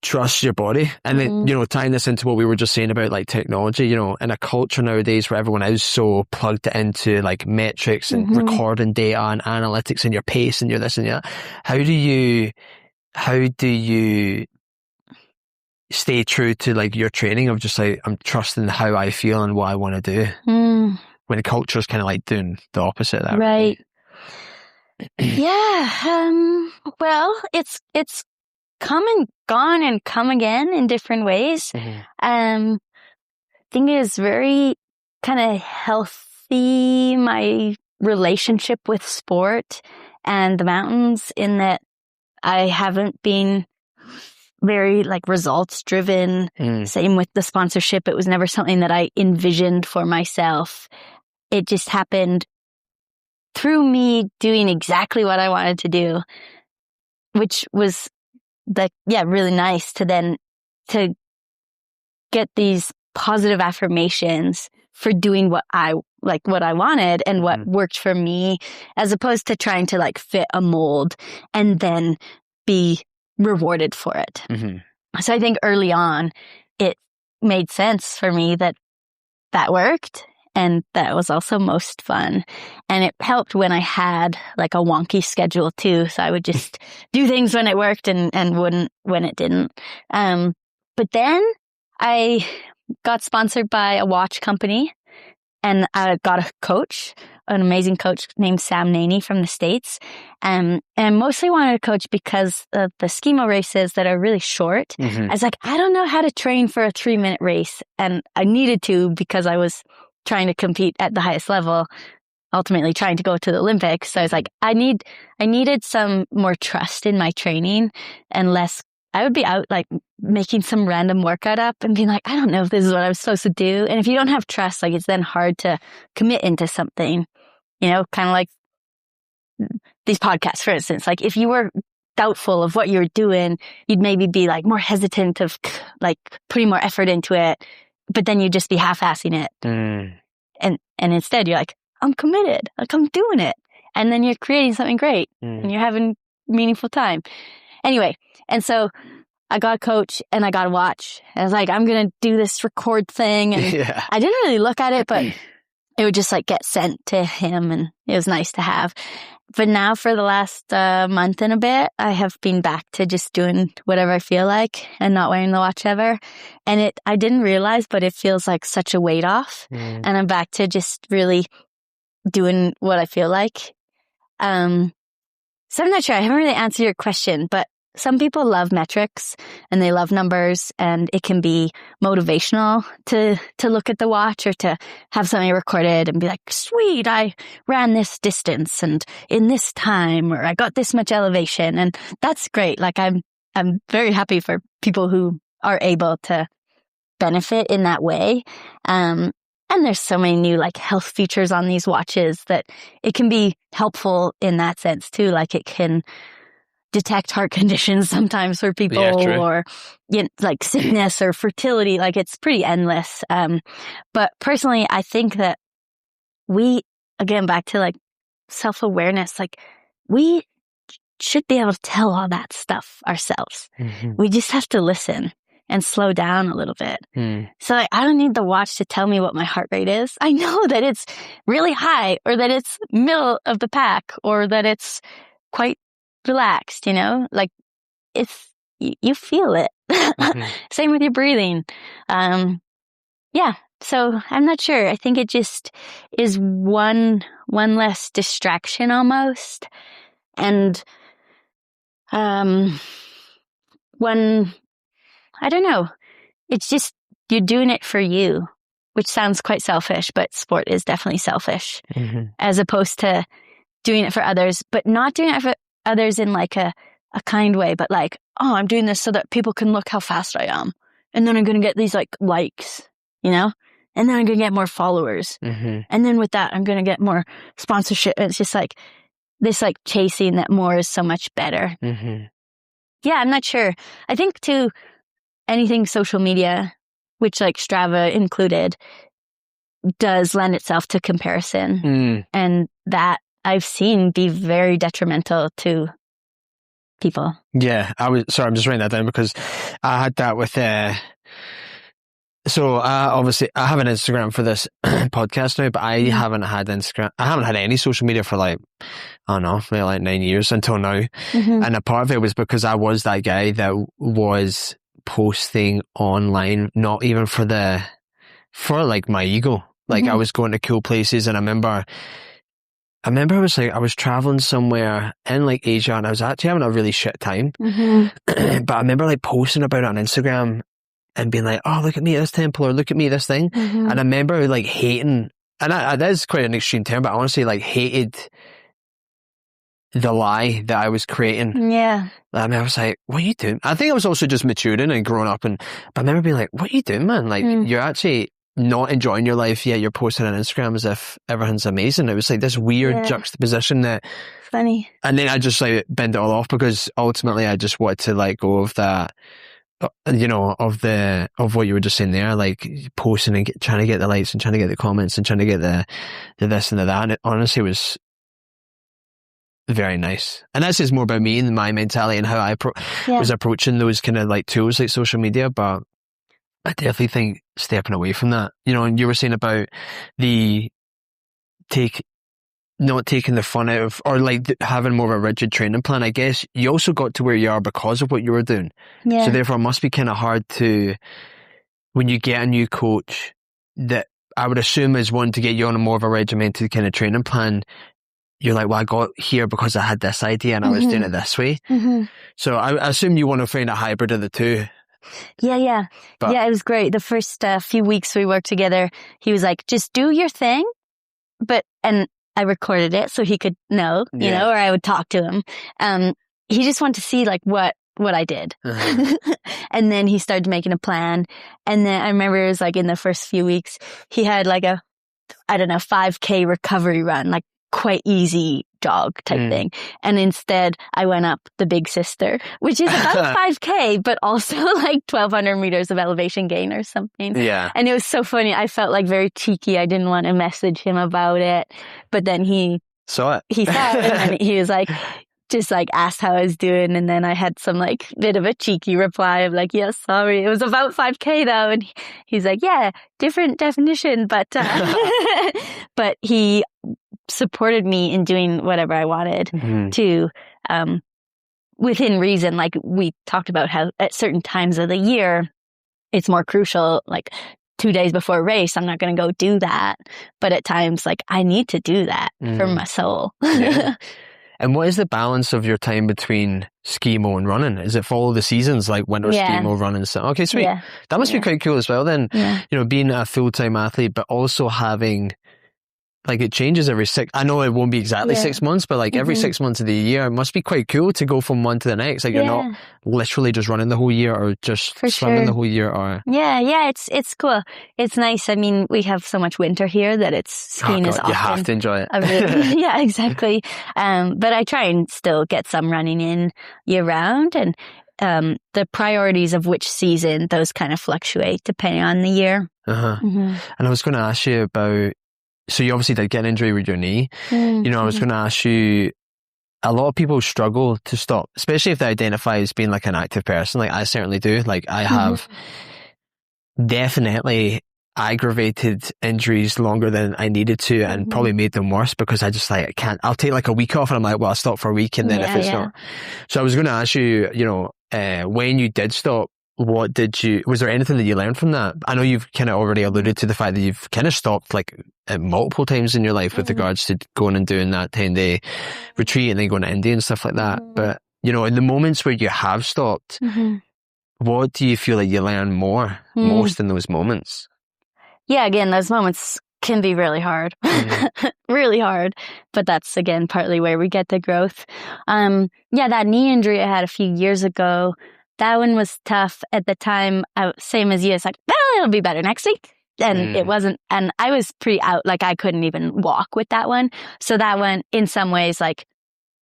trusts your body. And then, tying this into what we were just saying about like technology, in a culture nowadays where everyone is so plugged into like metrics and recording data and analytics and your pace and your this and that. How do you stay true to like your training of just like, I'm trusting how I feel and what I want to do when culture's kind of like doing the opposite of that? Right. Yeah. Well, it's come and gone and come again in different ways. I think it is very kind of healthy, my relationship with sport and the mountains, in that I haven't been very like results driven. Same with the sponsorship. It was never something that I envisioned for myself. It just happened through me doing exactly what I wanted to do, which was really nice to get these positive affirmations for doing what I wanted and what worked for me, as opposed to trying to like fit a mold and then be rewarded for it. So I think early on it made sense for me that worked, and that was also most fun. And it helped when I had like a wonky schedule too, so I would just do things when it worked and wouldn't when it didn't. But then I got sponsored by a watch company, and I got a coach, an amazing coach named Sam Naney from the States. And I mostly wanted a coach because of the schema races that are really short. I was like, I don't know how to train for a 3-minute race. And I needed to, because I was trying to compete at the highest level, ultimately trying to go to the Olympics. So I was like, I needed some more trust in my training and less. I would be out like making some random workout up and being like, I don't know if this is what I'm supposed to do. And if you don't have trust, like, it's then hard to commit into something, kind of like these podcasts, for instance. Like, if you were doubtful of what you were doing, you'd maybe be like more hesitant of like putting more effort into it, but then you'd just be half-assing it. And instead you're like, I'm committed. Like I'm doing it. And then you're creating something great and you're having meaningful time. Anyway. And so I got a coach and I got a watch. I was like, I'm going to do this record thing. And I didn't really look at it, but it would just like get sent to him and it was nice to have. But now for the last month and a bit, I have been back to just doing whatever I feel like and not wearing the watch ever. And I didn't realize, but it feels like such a weight off. And I'm back to just really doing what I feel like. So I'm not sure. I haven't really answered your question, but some people love metrics and they love numbers, and it can be motivational to look at the watch or to have something recorded and be like, sweet, I ran this distance and in this time, or I got this much elevation. And that's great. Like I'm very happy for people who are able to benefit in that way. And there's so many new like health features on these watches that it can be helpful in that sense too. Like it can detect heart conditions sometimes for people, or like sickness or fertility. Like it's pretty endless. But personally, I think that we, again, back to like self-awareness, like we should be able to tell all that stuff ourselves. We just have to listen and slow down a little bit. So like, I don't need the watch to tell me what my heart rate is. I know that it's really high, or that it's middle of the pack, or that it's quite relaxed, like it's, you feel it. Same with your breathing. So I'm not sure. I think it just is one less distraction almost. And, I don't know. It's just, you're doing it for you, which sounds quite selfish, but sport is definitely selfish, as opposed to doing it for others, but not doing it for others in like a kind way, but like, oh, I'm doing this so that people can look how fast I am. And then I'm going to get these like likes, and then I'm going to get more followers. And then with that, I'm going to get more sponsorship. And it's just like this like chasing that more is so much better. Yeah, I'm not sure. I think too, anything social media, which like Strava included, does lend itself to comparison. And that I've seen be very detrimental to people. Yeah, I'm just writing that down because I had that with, so obviously I have an Instagram for this podcast now, but I haven't had Instagram. I haven't had any social media for like, I don't know, maybe like 9 years until now. And a part of it was because I was that guy that was posting online, not even for like my ego. Like I was going to cool places, and I remember I was traveling somewhere in like Asia, and I was actually having a really shit time. But I remember like posting about it on Instagram and being like, oh, look at me at this temple, or look at me at this thing. And I remember like hating, and that is quite an extreme term, but I honestly like hated the lie that I was creating. Yeah. I mean, I was like, what are you doing? I think I was also just maturing and growing up, but I remember being like, what are you doing, man? Like you're actually not enjoying your life, yet you're posting on Instagram as if everything's amazing. It was like this weird juxtaposition that funny. And then I just like bend it all off, because ultimately I just wanted to let go of that, of what you were just saying there, like posting and trying to get the likes and trying to get the comments and trying to get the this and the that. And it honestly was very nice. And that's just more about me and my mentality and how I was approaching those kind of like tools like social media. But I definitely think stepping away from that, and you were saying about not taking the fun out of, or like having more of a rigid training plan. I guess you also got to where you are because of what you were doing. Yeah. So therefore it must be kind of hard to, when you get a new coach, that I would assume is one to get you on a more of a regimented kind of training plan. You're like, well, I got here because I had this idea and I was doing it this way. So I assume you want to find a hybrid of the two. Yeah. But, yeah, it was great. The first few weeks we worked together, he was like, just do your thing. And I recorded it so he could know, or I would talk to him. He just wanted to see like what I did. And then he started making a plan. And then I remember it was like in the first few weeks, he had like a, 5K recovery run, like quite easy jog type thing. And instead I went up the Big Sister, which is about 5K, but also like 1,200 meters of elevation gain or something. Yeah. And it was so funny. I felt like very cheeky. I didn't want to message him about it, but then he saw it. He saw it, and he was like, just like asked how I was doing. And then I had some like bit of a cheeky reply of like, yeah, sorry. It was about 5K though. And he's like, yeah, different definition. But, but he supported me in doing whatever I wanted to, within reason. Like we talked about how at certain times of the year, it's more crucial, like 2 days before a race, I'm not going to go do that. But at times, like I need to do that for my soul. Yeah. And what is the balance of your time between ski-mo and running? Is it follow the seasons, like winter ski-mo, running? So, okay, sweet. Yeah. That must be quite cool as well then. Yeah. You know, being a full-time athlete, but also having, like it changes every I know it won't be exactly 6 months, but like every 6 months of the year, it must be quite cool to go from one to the next. Like you're not literally just running the whole year or just swimming the whole year or... Yeah, it's cool. It's nice. I mean, we have so much winter here that skiing is often... You have to enjoy it. Yeah, exactly. But I try and still get some running in year round, and the priorities of which season, those kind of fluctuate depending on the year. And I was going to ask you about... So you obviously did get an injury with your knee. You know, I was going to ask you, a lot of people struggle to stop, especially if they identify as being like an active person. Like I certainly do. Like I have definitely aggravated injuries longer than I needed to and probably made them worse because I just like, I'll take like a week off and I'm like, well, I'll stop for a week and then if it's not. So I was going to ask you, you know, when you did stop, was there anything that you learned from that? I know you've kind of already alluded to the fact that you've kind of stopped like multiple times in your life with regards to going and doing that 10-day retreat and then going to India and stuff like that. But, you know, in the moments where you have stopped, what do you feel like you learn most in those moments? Yeah, again, those moments can be really hard, really hard. But that's, again, partly where we get the growth. That knee injury I had a few years ago, that one was tough at the time. Same as you. It's like, well, it'll be better next week. And it wasn't. And I was pretty out. Like I couldn't even walk with that one. So that one, in some ways, like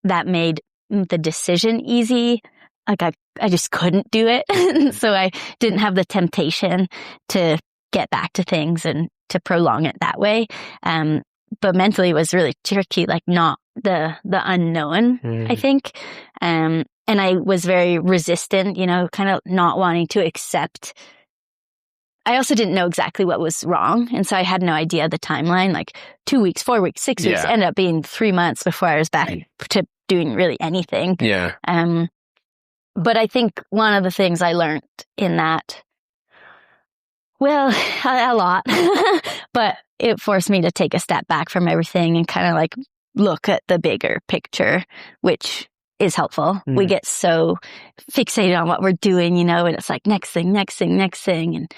that made the decision easy. Like I just couldn't do it. So I didn't have the temptation to get back to things and to prolong it that way. But mentally it was really tricky, like not the unknown, I think. And I was very resistant, you know, kind of not wanting to accept. I also didn't know exactly what was wrong. And so I had no idea the timeline, like 2 weeks, 4 weeks, 6 weeks, ended up being 3 months before I was back to doing really anything. Yeah. But I think one of the things I learned in that, well, a lot, but it forced me to take a step back from everything and kind of like look at the bigger picture, which is helpful. We get so fixated on what we're doing, you know, and it's like next thing, and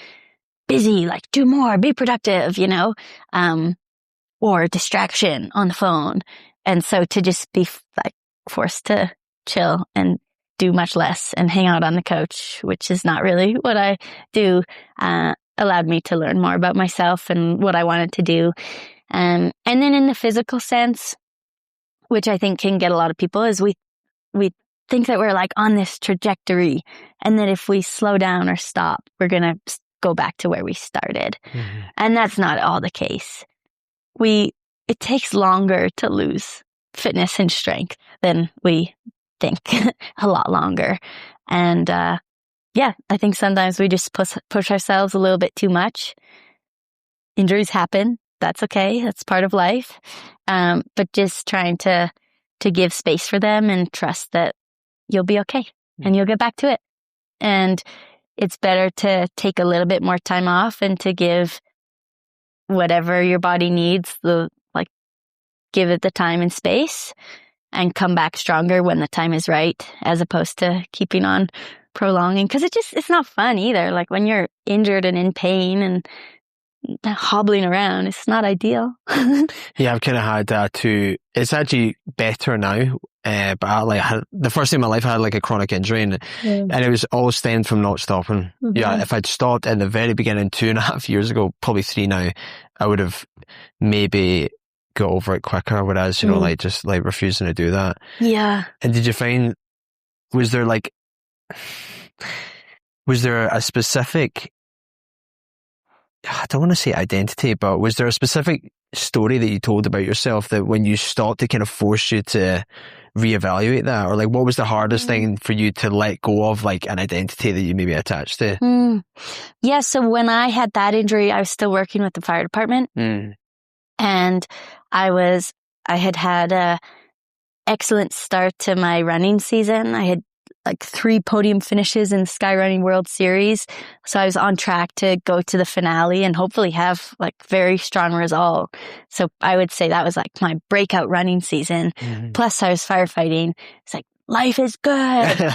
busy, like do more, be productive, you know, or distraction on the phone. And so to just be like forced to chill and do much less and hang out on the couch, which is not really what I do, allowed me to learn more about myself and what I wanted to do. And then in the physical sense, which I think can get a lot of people, is we think that we're like on this trajectory and that if we slow down or stop, we're going to go back to where we started. And that's not all the case. It takes longer to lose fitness and strength than we think, a lot longer. And, I think sometimes we just push ourselves a little bit too much. Injuries happen. That's okay. That's part of life. But just trying to give space for them and trust that you'll be okay and you'll get back to it. And it's better to take a little bit more time off and to give whatever your body needs, give it the time and space and come back stronger when the time is right, as opposed to keeping on prolonging. Because it's not fun either. Like when you're injured and in pain and hobbling around, it's not ideal. Yeah, I've kind of had that too. It's actually better now. But the first time in my life I had like a chronic injury and it was all stemmed from not stopping. Yeah, if I'd stopped in the very beginning 2.5 years ago, probably 3 now, I would have maybe got over it quicker, whereas, you know, like just like refusing to do that. Yeah. And did you find, was there a specific, I don't want to say identity, but was there a specific story that you told about yourself that when you stopped, it kind of forced you to reevaluate that? Or like, what was the hardest thing for you to let go of, like an identity that you maybe attached to? Yeah. So when I had that injury, I was still working with the fire department, and I had a excellent start to my running season. I had like 3 podium finishes in Sky Running World Series. So I was on track to go to the finale and hopefully have like very strong result. So I would say that was like my breakout running season. Plus I was firefighting. It's like, life is good.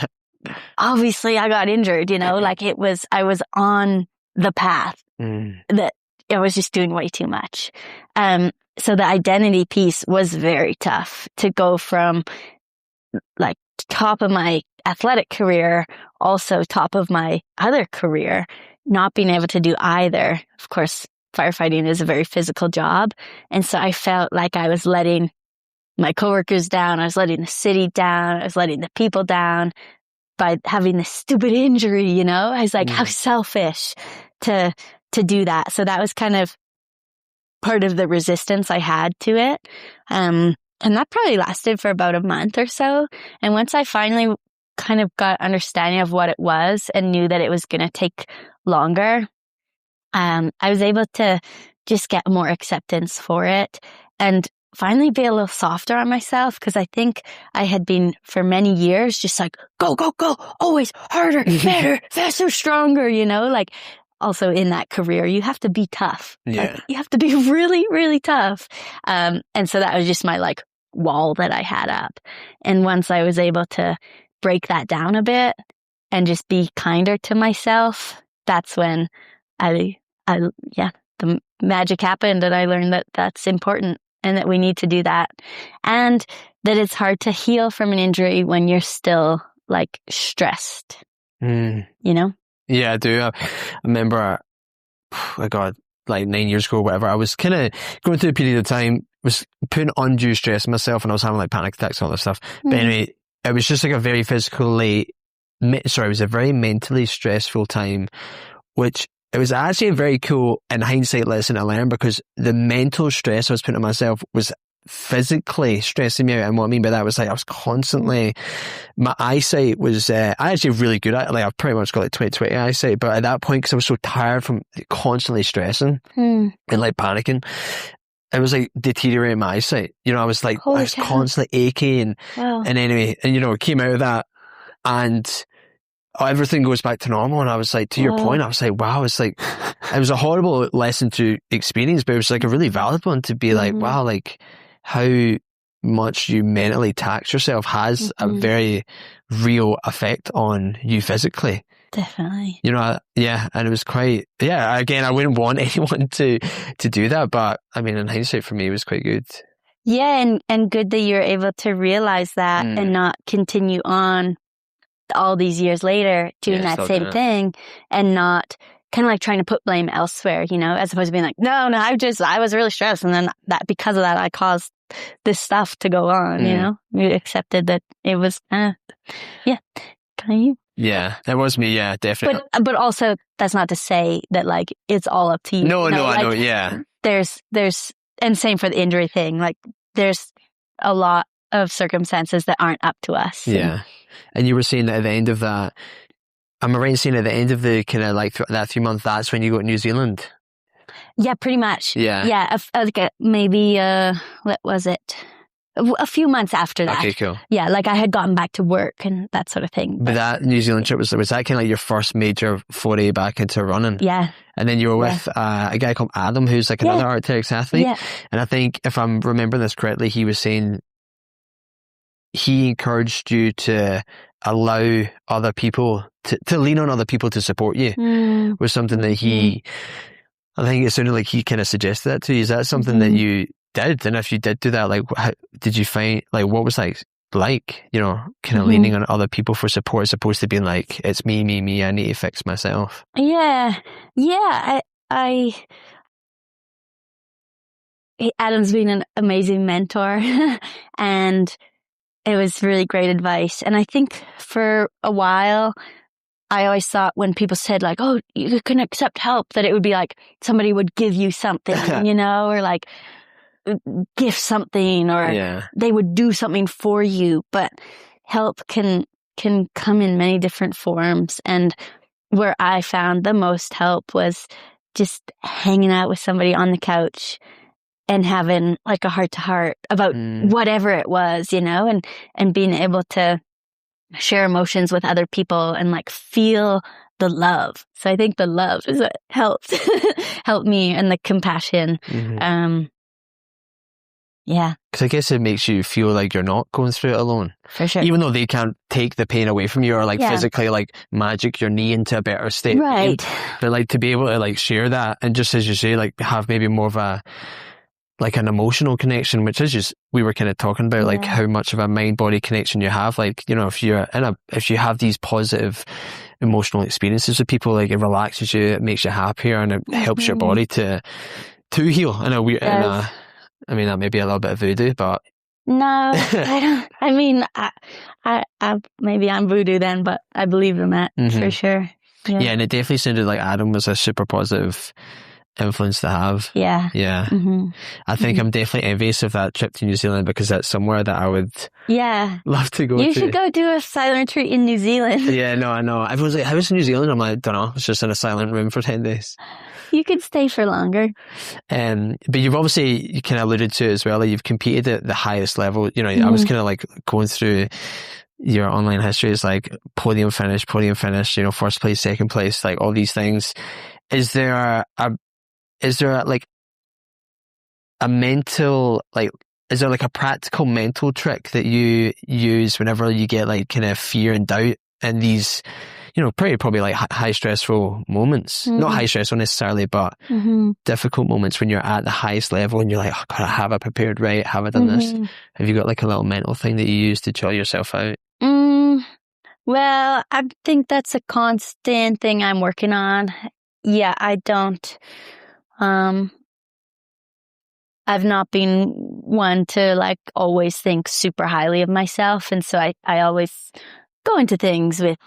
Obviously I got injured, you know, like I was on the path that I was just doing way too much. So the identity piece was very tough to go from like top of my athletic career, also top of my other career, not being able to do either. Of course, firefighting is a very physical job. And so I felt like I was letting my coworkers down. I was letting the city down. I was letting the people down by having this stupid injury, you know? I was like, how selfish to do that. So that was kind of part of the resistance I had to it. And that probably lasted for about a month or so. And once I finally kind of got understanding of what it was and knew that it was going to take longer, I was able to just get more acceptance for it and finally be a little softer on myself, because I think I had been for many years just like, go, go, go, always harder, better, faster, stronger, you know, like also in that career, you have to be tough. Yeah. Like, you have to be really, really tough. And so that was just my like wall that I had up. And once I was able to break that down a bit and just be kinder to myself, that's when the magic happened, and I learned that that's important and that we need to do that, and that it's hard to heal from an injury when you're still like stressed, you know? Yeah, I do. I remember, oh God, like 9 years ago, whatever, I was kind of going through a period of time, was putting undue stress on myself, and I was having like panic attacks and all this stuff. But anyway, it was just like a very it was a very mentally stressful time, which it was actually a very cool, in hindsight, lesson I learned, because the mental stress I was putting on myself was physically stressing me out. And what I mean by that was like, I was constantly, my eyesight was, I actually really good at it. Like I've pretty much got like 20/20 eyesight, but at that point, because I was so tired from constantly stressing and like panicking, it was like deteriorating my eyesight. You know, I was like, I was constantly achy and anyway, and you know, came out of that and everything goes back to normal. And I was like, to your point, I was like, wow, it's like, it was a horrible lesson to experience, but it was like a really valid one to be like, wow, like how much you mentally tax yourself has a very real effect on you physically. Definitely. You know, yeah, and it was quite, again, I wouldn't want anyone to do that, but I mean, in hindsight for me, it was quite good. Yeah, and good that you're able to realize that and not continue on all these years later doing that same thing and not kind of like trying to put blame elsewhere, you know, as opposed to being like, no, I was really stressed. And then because of that, I caused this stuff to go on, you know, we accepted that it was, kind of you. Yeah, that was me. Yeah, definitely. But also that's not to say that like it's all up to you. No, like, I know. Yeah. There's, and same for the injury thing. Like there's a lot of circumstances that aren't up to us. Yeah. And you were saying that at the end of that, am I right in saying at the end of the kind of like that 3 months, that's when you go to New Zealand? Yeah, pretty much. Yeah. Yeah. Maybe, what was it? A few months after that. Okay, cool. Yeah, like I had gotten back to work and that sort of thing. But that New Zealand trip, was that kind of like your first major foray back into running? Yeah. And then you were with a guy called Adam, who's like another Arc'teryx athlete. Yeah. And I think, if I'm remembering this correctly, he was saying he encouraged you to allow other people to lean on other people to support you, was something that I think it sounded like he kind of suggested that to you. Is that something that you did? And if you did do that, like, how, did you find, like, what was like, you know, kind of leaning on other people for support as opposed to being like, it's me, I need to fix myself? Yeah. I Adam's been an amazing mentor and it was really great advice. And I think for a while, I always thought when people said like, oh, you can accept help, that it would be like somebody would give you something, or like gift something, or they would do something for you. But help can come in many different forms. And where I found the most help was just hanging out with somebody on the couch and having like a heart-to-heart about whatever it was, and being able to share emotions with other people and like feel the love. So I think the love is what helped me, and the compassion. Yeah. Because I guess it makes you feel like you're not going through it alone. For sure. Even though they can't take the pain away from you or like physically like magic your knee into a better state. Right. But like to be able to like share that and just as you say, like have maybe more of a like an emotional connection, which is just, we were kind of talking about like how much of a mind-body connection you have. Like, if you have these positive emotional experiences with people, like it relaxes you, it makes you happier, and it helps your body to heal in a weird, I mean, that may be a little bit of voodoo, but no, I don't. I mean, I maybe I'm voodoo then, but I believe in that for sure. Yeah, and it definitely sounded like Adam was a super positive influence to have. Yeah. I think I'm definitely envious of that trip to New Zealand, because that's somewhere that I would love to go to. You should go do a silent retreat in New Zealand. Yeah, no, I know. Everyone's like, how was New Zealand? I'm like, don't know. It's just in a silent room for 10 days. You could stay for longer. But you've obviously, you kind of alluded to as well, that you've competed at the highest level. I was kind of like going through your online history. It's like podium finish, first place, second place, like all these things. Is there like a mental, like, is there like a practical mental trick that you use whenever you get like kind of fear and doubt in these, probably like high stressful moments? Not high stressful necessarily, but difficult moments when you're at the highest level and you're like, oh God, have I prepared right? Have I done this? Have you got like a little mental thing that you use to chill yourself out? Well, I think that's a constant thing I'm working on. Yeah, I don't. I've not been one to like always think super highly of myself. And so I always go into things with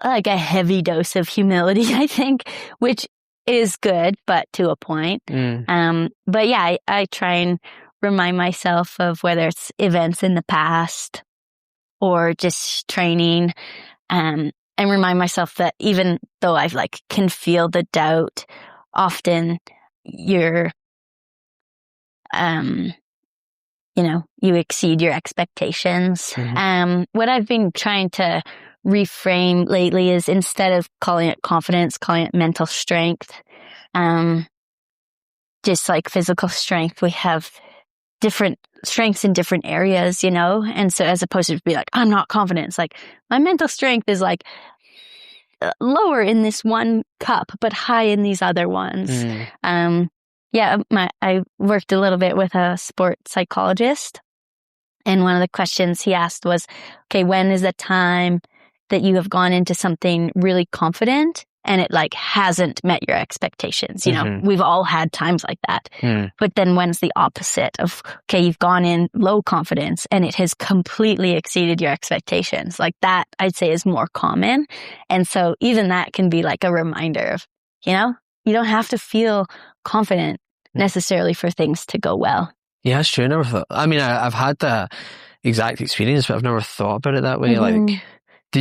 like a heavy dose of humility, I think, which is good, but to a point. But yeah, I try and remind myself of whether it's events in the past or just training, and remind myself that even though I've like can feel the doubt, often you're, you exceed your expectations. What I've been trying to reframe lately is, instead of calling it confidence, calling it mental strength. Just like physical strength, we have different strengths in different areas, and so as opposed to be like, I'm not confident, it's like my mental strength is like lower in this one cup, but high in these other ones. I worked a little bit with a sports psychologist, and one of the questions he asked was, okay, when is the time that you have gone into something really confident and it like hasn't met your expectations? We've all had times like that. But then when's the opposite of, okay, you've gone in low confidence and it has completely exceeded your expectations? Like that, I'd say, is more common. And so even that can be like a reminder of, you don't have to feel confident necessarily for things to go well. Yeah, that's true. I never thought, I mean, I've had the exact experience, but I've never thought about it that way. Like, do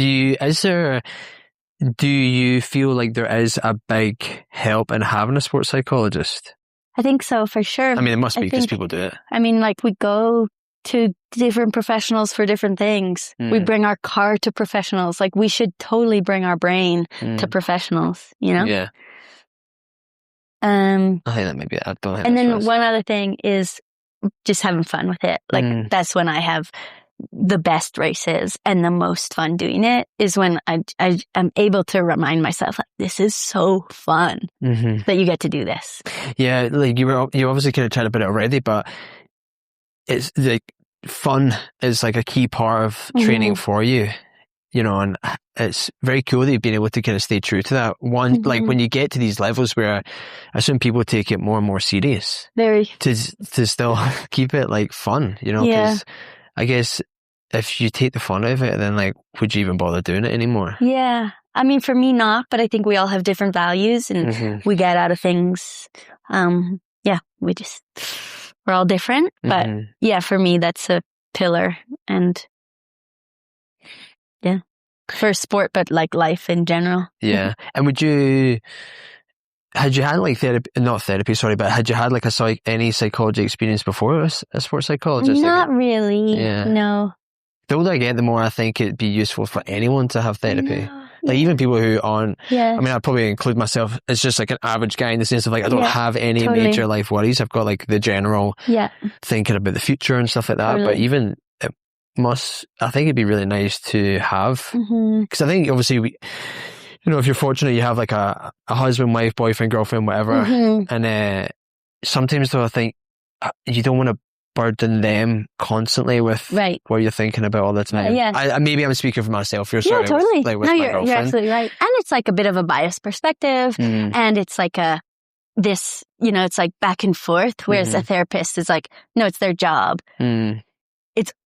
you feel like there is a big help in having a sports psychologist? I think so, for sure. I mean, it must be because people do it. I mean, like we go to different professionals for different things. We bring our car to professionals. Like we should totally bring our brain to professionals, Yeah. I think that maybe I don't have. And then one other thing is just having fun with it. Like that's when I have the best races and the most fun doing it, is when I'm able to remind myself, like, this is so fun that you get to do this. Yeah, like you obviously kind of tried about it already, but it's like fun is like a key part of training for you. and it's very cool that you've been able to kind of stay true to that. One, like when you get to these levels where I assume people take it more and more serious. Very. To still keep it like fun, because I guess if you take the fun out of it, then like, would you even bother doing it anymore? Yeah. I mean, for me, not, but I think we all have different values and we get out of things. We're all different. But yeah, for me, that's a pillar. And yeah, for sport, but like life in general. Yeah. And had you had like not therapy, sorry, but had you had like any psychology experience before as a sports psychologist? Not really. Yeah. No. The older I get, the more I think it'd be useful for anyone to have therapy. Like even people who aren't, I mean, I'd probably include myself as just like an average guy in the sense of like, I don't have any major life worries. I've got like the general thinking about the future and stuff like that. But even I think it'd be really nice to have, because I think obviously if you're fortunate, you have like a husband, wife, boyfriend, girlfriend, whatever. And sometimes though, I think you don't want to burden them constantly with what you're thinking about all the time. Maybe I'm speaking for myself. You're sorry. Totally. You're absolutely right. And it's like a bit of a biased perspective, and it's like it's like back and forth. Whereas a therapist is like, no, it's their job.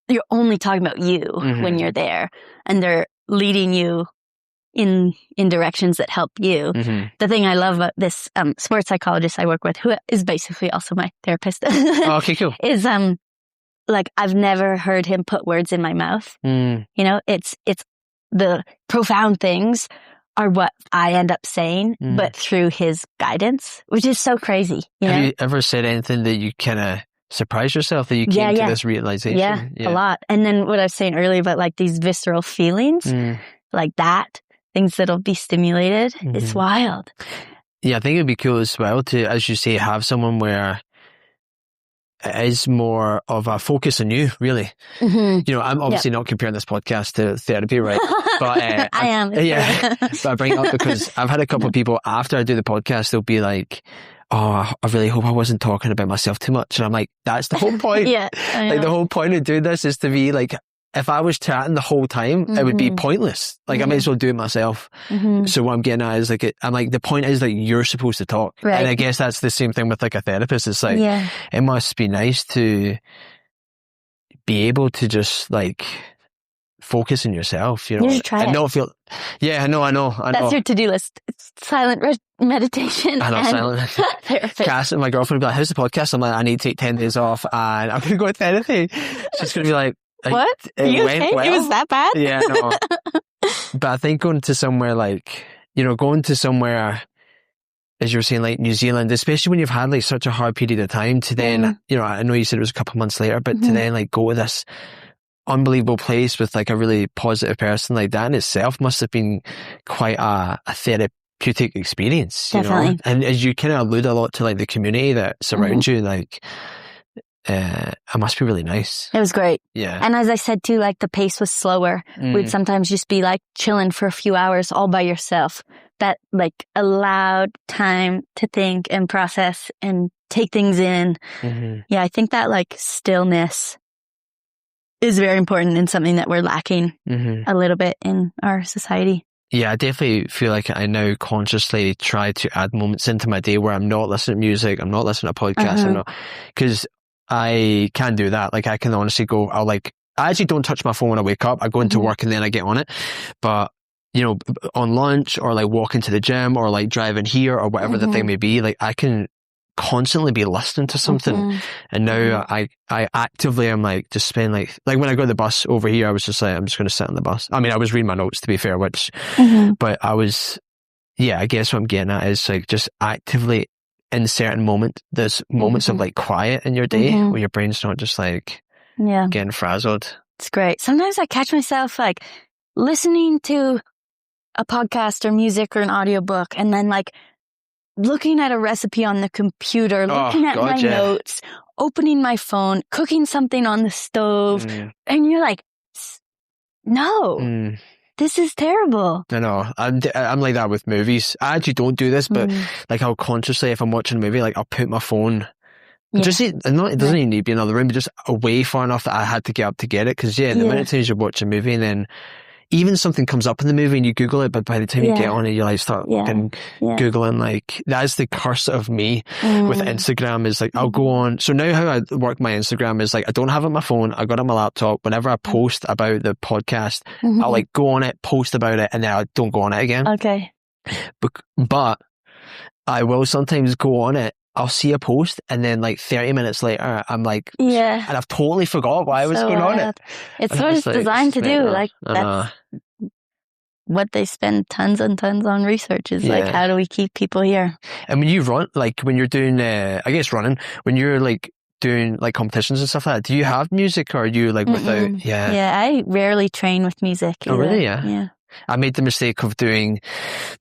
You're only talking about you when you're there, and they're leading you in directions that help you. The thing I love about this sports psychologist I work with, who is basically also my therapist, okay, cool, is like I've never heard him put words in my mouth. It's the profound things are what I end up saying, but through his guidance, which is so crazy. Have you ever said anything that you kind of surprised yourself that you came to this realization? Yeah, a lot. And then what I was saying earlier about like these visceral feelings, like that, things that'll be stimulated, it's wild. Yeah, I think it'd be cool as well to, as you say, have someone where it is more of a focus on you, really. I'm obviously not comparing this podcast to therapy, right? But I am. Yeah. But I bring it up because I've had a couple of people after I do the podcast, they'll be like, oh, I really hope I wasn't talking about myself too much. And I'm like, that's the whole point. Like the whole point of doing this is to be like, if I was chatting the whole time, it would be pointless. Like I might as well do it myself. So what I'm getting at is like, I'm like, the point is that you're supposed to talk. Right. And I guess that's the same thing with like a therapist. It's like, it must be nice to be able to just like focus on yourself, You should try and it. not feel, I know. That's your to-do list. It's silent meditation. I know, silent. Cass and my girlfriend would be like, how's the podcast? I'm like, I need to take 10 days off and I'm going to go to therapy. She's going to be like, what? Are you okay? Well. It was that bad? Yeah, no. But I think going to somewhere like, as you were saying, like New Zealand, especially when you've had like such a hard period of time to then, I know you said it was a couple of months later, but to then like go to this unbelievable place with like a really positive person like that in itself must have been quite a therapeutic experience. Definitely. And as you kind of allude a lot to like the community that surrounds you, like, it must be really nice. It was great. Yeah. And as I said too, like the pace was slower. We'd sometimes just be like chilling for a few hours all by yourself. That like allowed time to think and process and take things in. Yeah, I think that like stillness is very important and something that we're lacking a little bit in our society. Yeah, I definitely feel like I now consciously try to add moments into my day where I'm not listening to music, I'm not listening to podcasts, because I can do that. Like I can honestly go, I actually don't touch my phone when I wake up. I go into work and then I get on it. But, on lunch or like walking to the gym or like driving here or whatever the thing may be, like I can constantly be listening to something. And now I actively am like, just spend like when I go to the bus over here, I was just like, I'm just going to sit on the bus. I mean, I was reading my notes to be fair, but I was, I guess what I'm getting at is like just actively in certain moments, there's moments of like quiet in your day where your brain's not just like getting frazzled. It's great. Sometimes I catch myself like listening to a podcast or music or an audiobook and then like looking at a recipe on the computer, looking at my notes, opening my phone, cooking something on the stove. And you're like, no. This is terrible. I know. I'm like that with movies. I actually don't do this, but like I'll consciously, if I'm watching a movie, like I'll put my phone, it doesn't even need to be in another room, but just away far enough that I had to get up to get it. Because the amount of times you watch a movie and then even something comes up in the movie and you Google it, but by the time you get on it, you like start Googling, like, that's the curse of me with Instagram is like, I'll go on. So now how I work my Instagram is like, I don't have it on my phone. I got it on my laptop. Whenever I post about the podcast, I'll like go on it, post about it, and then I don't go on it again. Okay. But I will sometimes go on it. I'll see a post and then like 30 minutes later, I'm like, and I've totally forgot why I was going on it. It's what it's designed to do. Like, that's what they spend tons and tons on research is like, how do we keep people here? And when you run, like when you're doing, I guess running, when you're like doing like competitions and stuff like that, do you have music or are you like without? Yeah, I rarely train with music. Oh, really? Yeah. I made the mistake of doing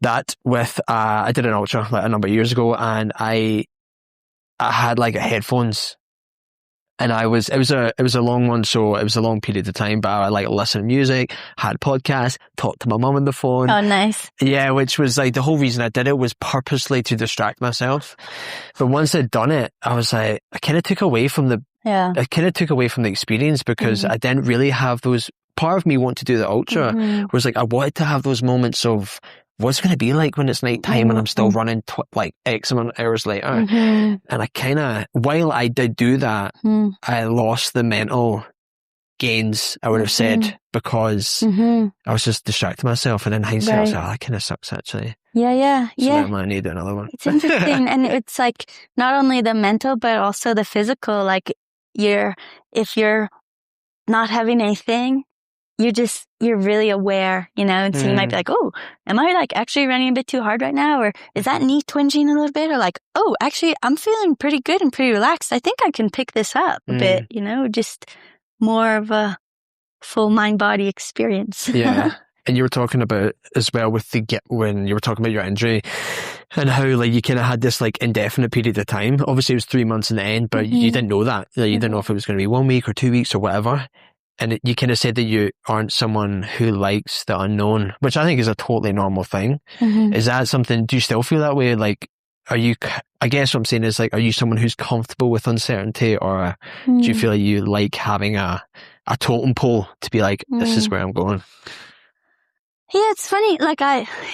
that with, I did an ultra like a number of years ago and I had like headphones and it was a long one, so it was a long period of time, but I like listen to music, had podcasts, talked to my mum on the phone. Oh, nice. Yeah, which was like the whole reason I did it was purposely to distract myself. But once I'd done it, I was like, I kind of took away from the experience because I didn't really have those, part of me wanted to do the ultra was like, I wanted to have those moments of, what's it going to be like when it's night time and I'm still running like X amount of hours later? And I kind of, while I did do that, I lost the mental gains, I would have said, because I was just distracting myself. And in hindsight, I was like, that kind of sucks actually. Yeah. So I might need another one. It's interesting. And it's like not only the mental, but also the physical. Like if you're not having anything, you're really aware, you know, and so you might be like, oh, am I like actually running a bit too hard right now? Or is that knee twinging a little bit? Or like, oh, actually I'm feeling pretty good and pretty relaxed. I think I can pick this up a bit, you know, just more of a full mind body experience. Yeah. And you were talking about as well with when you were talking about your injury and how like you kind of had this like indefinite period of time. Obviously it was 3 months in the end, but you didn't know that. Like, you didn't know if it was going to be 1 week or 2 weeks or whatever. And you kind of said that you aren't someone who likes the unknown, which I think is a totally normal thing. Is that something, do you still feel that way? Like, I guess what I'm saying is like, are you someone who's comfortable with uncertainty or do you feel like you like having a totem pole to be like, this is where I'm going? Yeah, it's funny. Like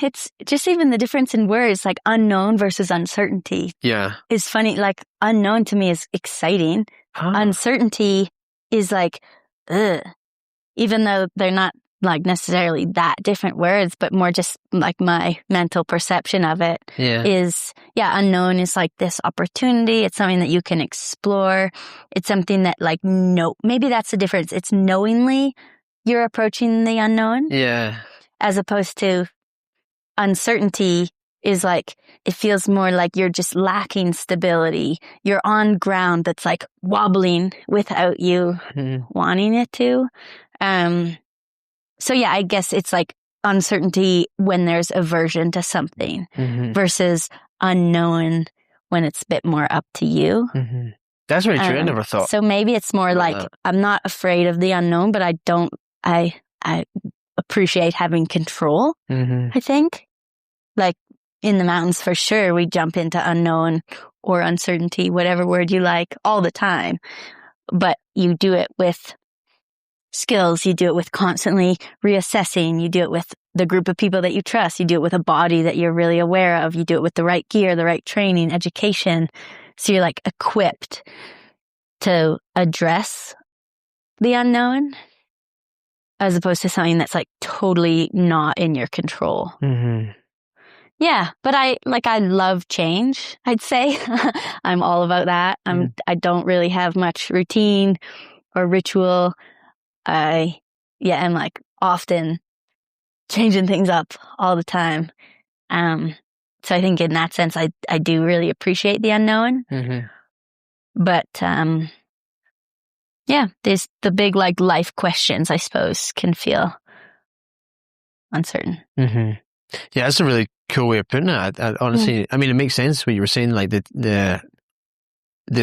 it's just even the difference in words, like unknown versus uncertainty. Yeah. Is funny. Like unknown to me is exciting. Uncertainty is like, ugh. Even though they're not like necessarily that different words, but more just like my mental perception of it is, unknown is like this opportunity. It's something that you can explore. It's something that like, maybe that's the difference. It's knowingly you're approaching the unknown. Yeah. As opposed to uncertainty is like, it feels more like you're just lacking stability. You're on ground that's like wobbling without you wanting it to. So yeah, I guess it's like uncertainty when there's aversion to something versus unknown when it's a bit more up to you. That's very true. I never thought. So maybe it's more like that. I'm not afraid of the unknown, but I appreciate having control. I think like in the mountains for sure, we jump into unknown or uncertainty, whatever word you like, all the time. But you do it with skills. You do it with constantly reassessing. You do it with the group of people that you trust. You do it with a body that you're really aware of. You do it with the right gear, the right training, education. So you're like equipped to address the unknown as opposed to something that's like totally not in your control. Yeah, but I love change, I'd say. I'm all about that. I don't really have much routine or ritual. I'm like often changing things up all the time. So I think in that sense, I do really appreciate the unknown. But, there's the big like life questions, I suppose, can feel uncertain. Yeah, that's a really cool way of putting it. I honestly, I mean, it makes sense what you were saying, like the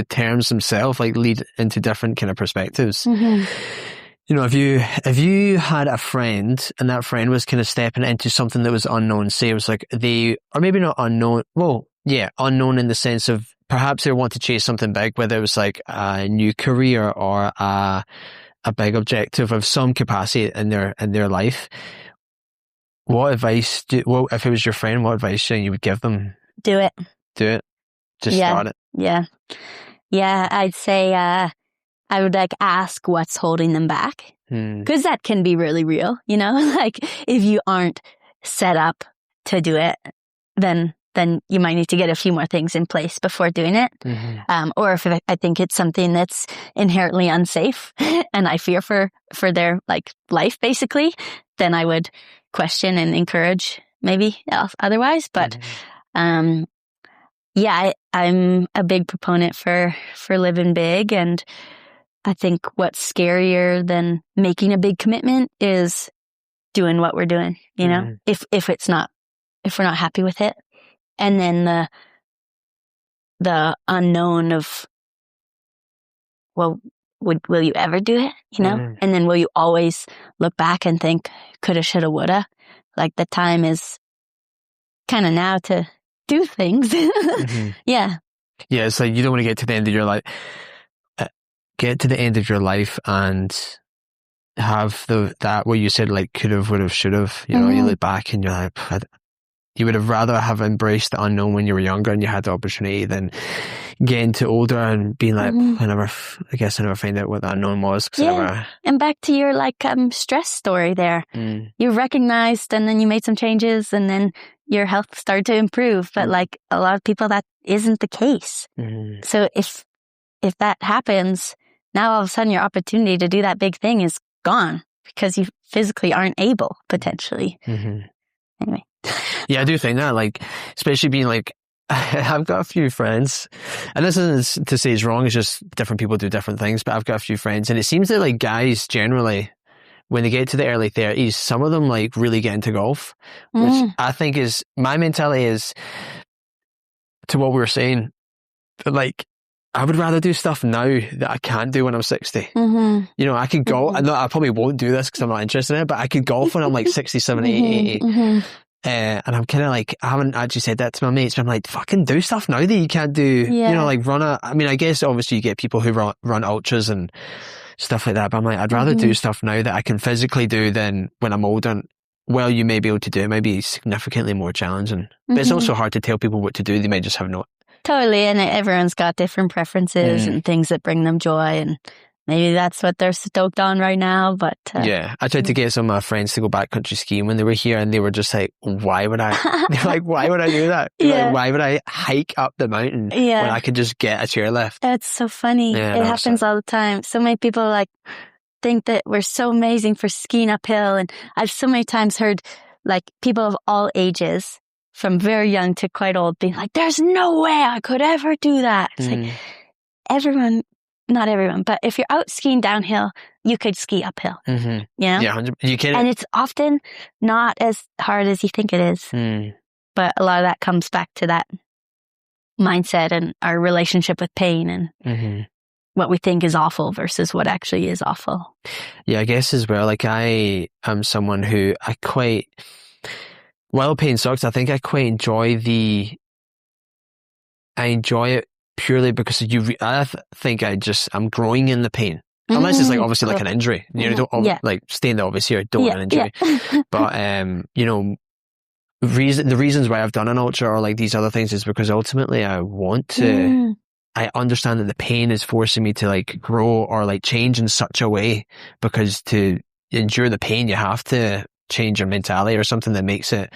terms themselves like lead into different kind of perspectives. You know, if you had a friend and that friend was kind of stepping into something that was unknown, say it was like or maybe not unknown, unknown in the sense of perhaps they want to chase something big, whether it was like a new career or a a big objective of some capacity in their life, what advice, if it was your friend, what advice you would give them? Do it. Just start it. Yeah. I'd say, I would like ask what's holding them back. Because that can be really real, like if you aren't set up to do it, then you might need to get a few more things in place before doing it. Or if I think it's something that's inherently unsafe and I fear for their like life basically, then I would question and encourage maybe otherwise. But, I'm a big proponent for living big, and I think what's scarier than making a big commitment is doing what we're doing, if we're not happy with it. And then the unknown of, well, will you ever do it? And then will you always look back and think coulda, shoulda, woulda? Like the time is kind of now to do things. Yeah. Yeah. It's like, you don't want to get to the end of your life. Get to the end of your life and have that what you said, like could have, would have, should have. You look back and you're like, you would have rather have embraced the unknown when you were younger and you had the opportunity than getting to older and being like, I never found out what the unknown was. And back to your stress story there. You recognized and then you made some changes and then your health started to improve. But like a lot of people, that isn't the case. So if that happens, now all of a sudden your opportunity to do that big thing is gone because you physically aren't able, potentially. Anyway. Yeah, I do think that, like, especially being like, I've got a few friends, and this isn't to say it's wrong, it's just different people do different things, but I've got a few friends, and it seems that like guys generally, when they get to the early 30s, some of them like really get into golf, which I think is, my mentality is to what we were saying, that like, I would rather do stuff now that I can't do when I'm 60. I could golf. I probably won't do this because I'm not interested in it, but I could golf when I'm like 60, 70, 80. And I'm kind of like, I haven't actually said that to my mates, but I'm like, fucking do stuff now that you can't do, like run I guess obviously you get people who run ultras and stuff like that, but I'm like, I'd rather do stuff now that I can physically do than when I'm older. And well, you may be able to do, it might be significantly more challenging. But it's also hard to tell people what to do. They might just have no. Totally, and everyone's got different preferences and things that bring them joy, and maybe that's what they're stoked on right now, but... yeah, I tried to get some of my friends to go backcountry skiing when they were here, and they were just like, why would I? They're like, why would I do that? Like, why would I hike up the mountain when I could just get a chairlift? That's so funny. It happens all the time. So many people like think that we're so amazing for skiing uphill, and I've so many times heard like people of all ages, from very young to quite old, being like, there's no way I could ever do that. It's like, not everyone, but if you're out skiing downhill, you could ski uphill. Yeah, 100%. You can. And it's often not as hard as you think it is. But a lot of that comes back to that mindset and our relationship with pain and what we think is awful versus what actually is awful. Yeah, I guess as well, like I am someone who while pain sucks, I think I quite enjoy it purely because I think I'm growing in the pain. Unless it's like obviously like an injury. Don't like staying the obvious here, don't want an injury. But the reasons why I've done an ultra or like these other things is because ultimately I want to I understand that the pain is forcing me to like grow or like change in such a way, because to endure the pain you have to change your mentality or something that makes it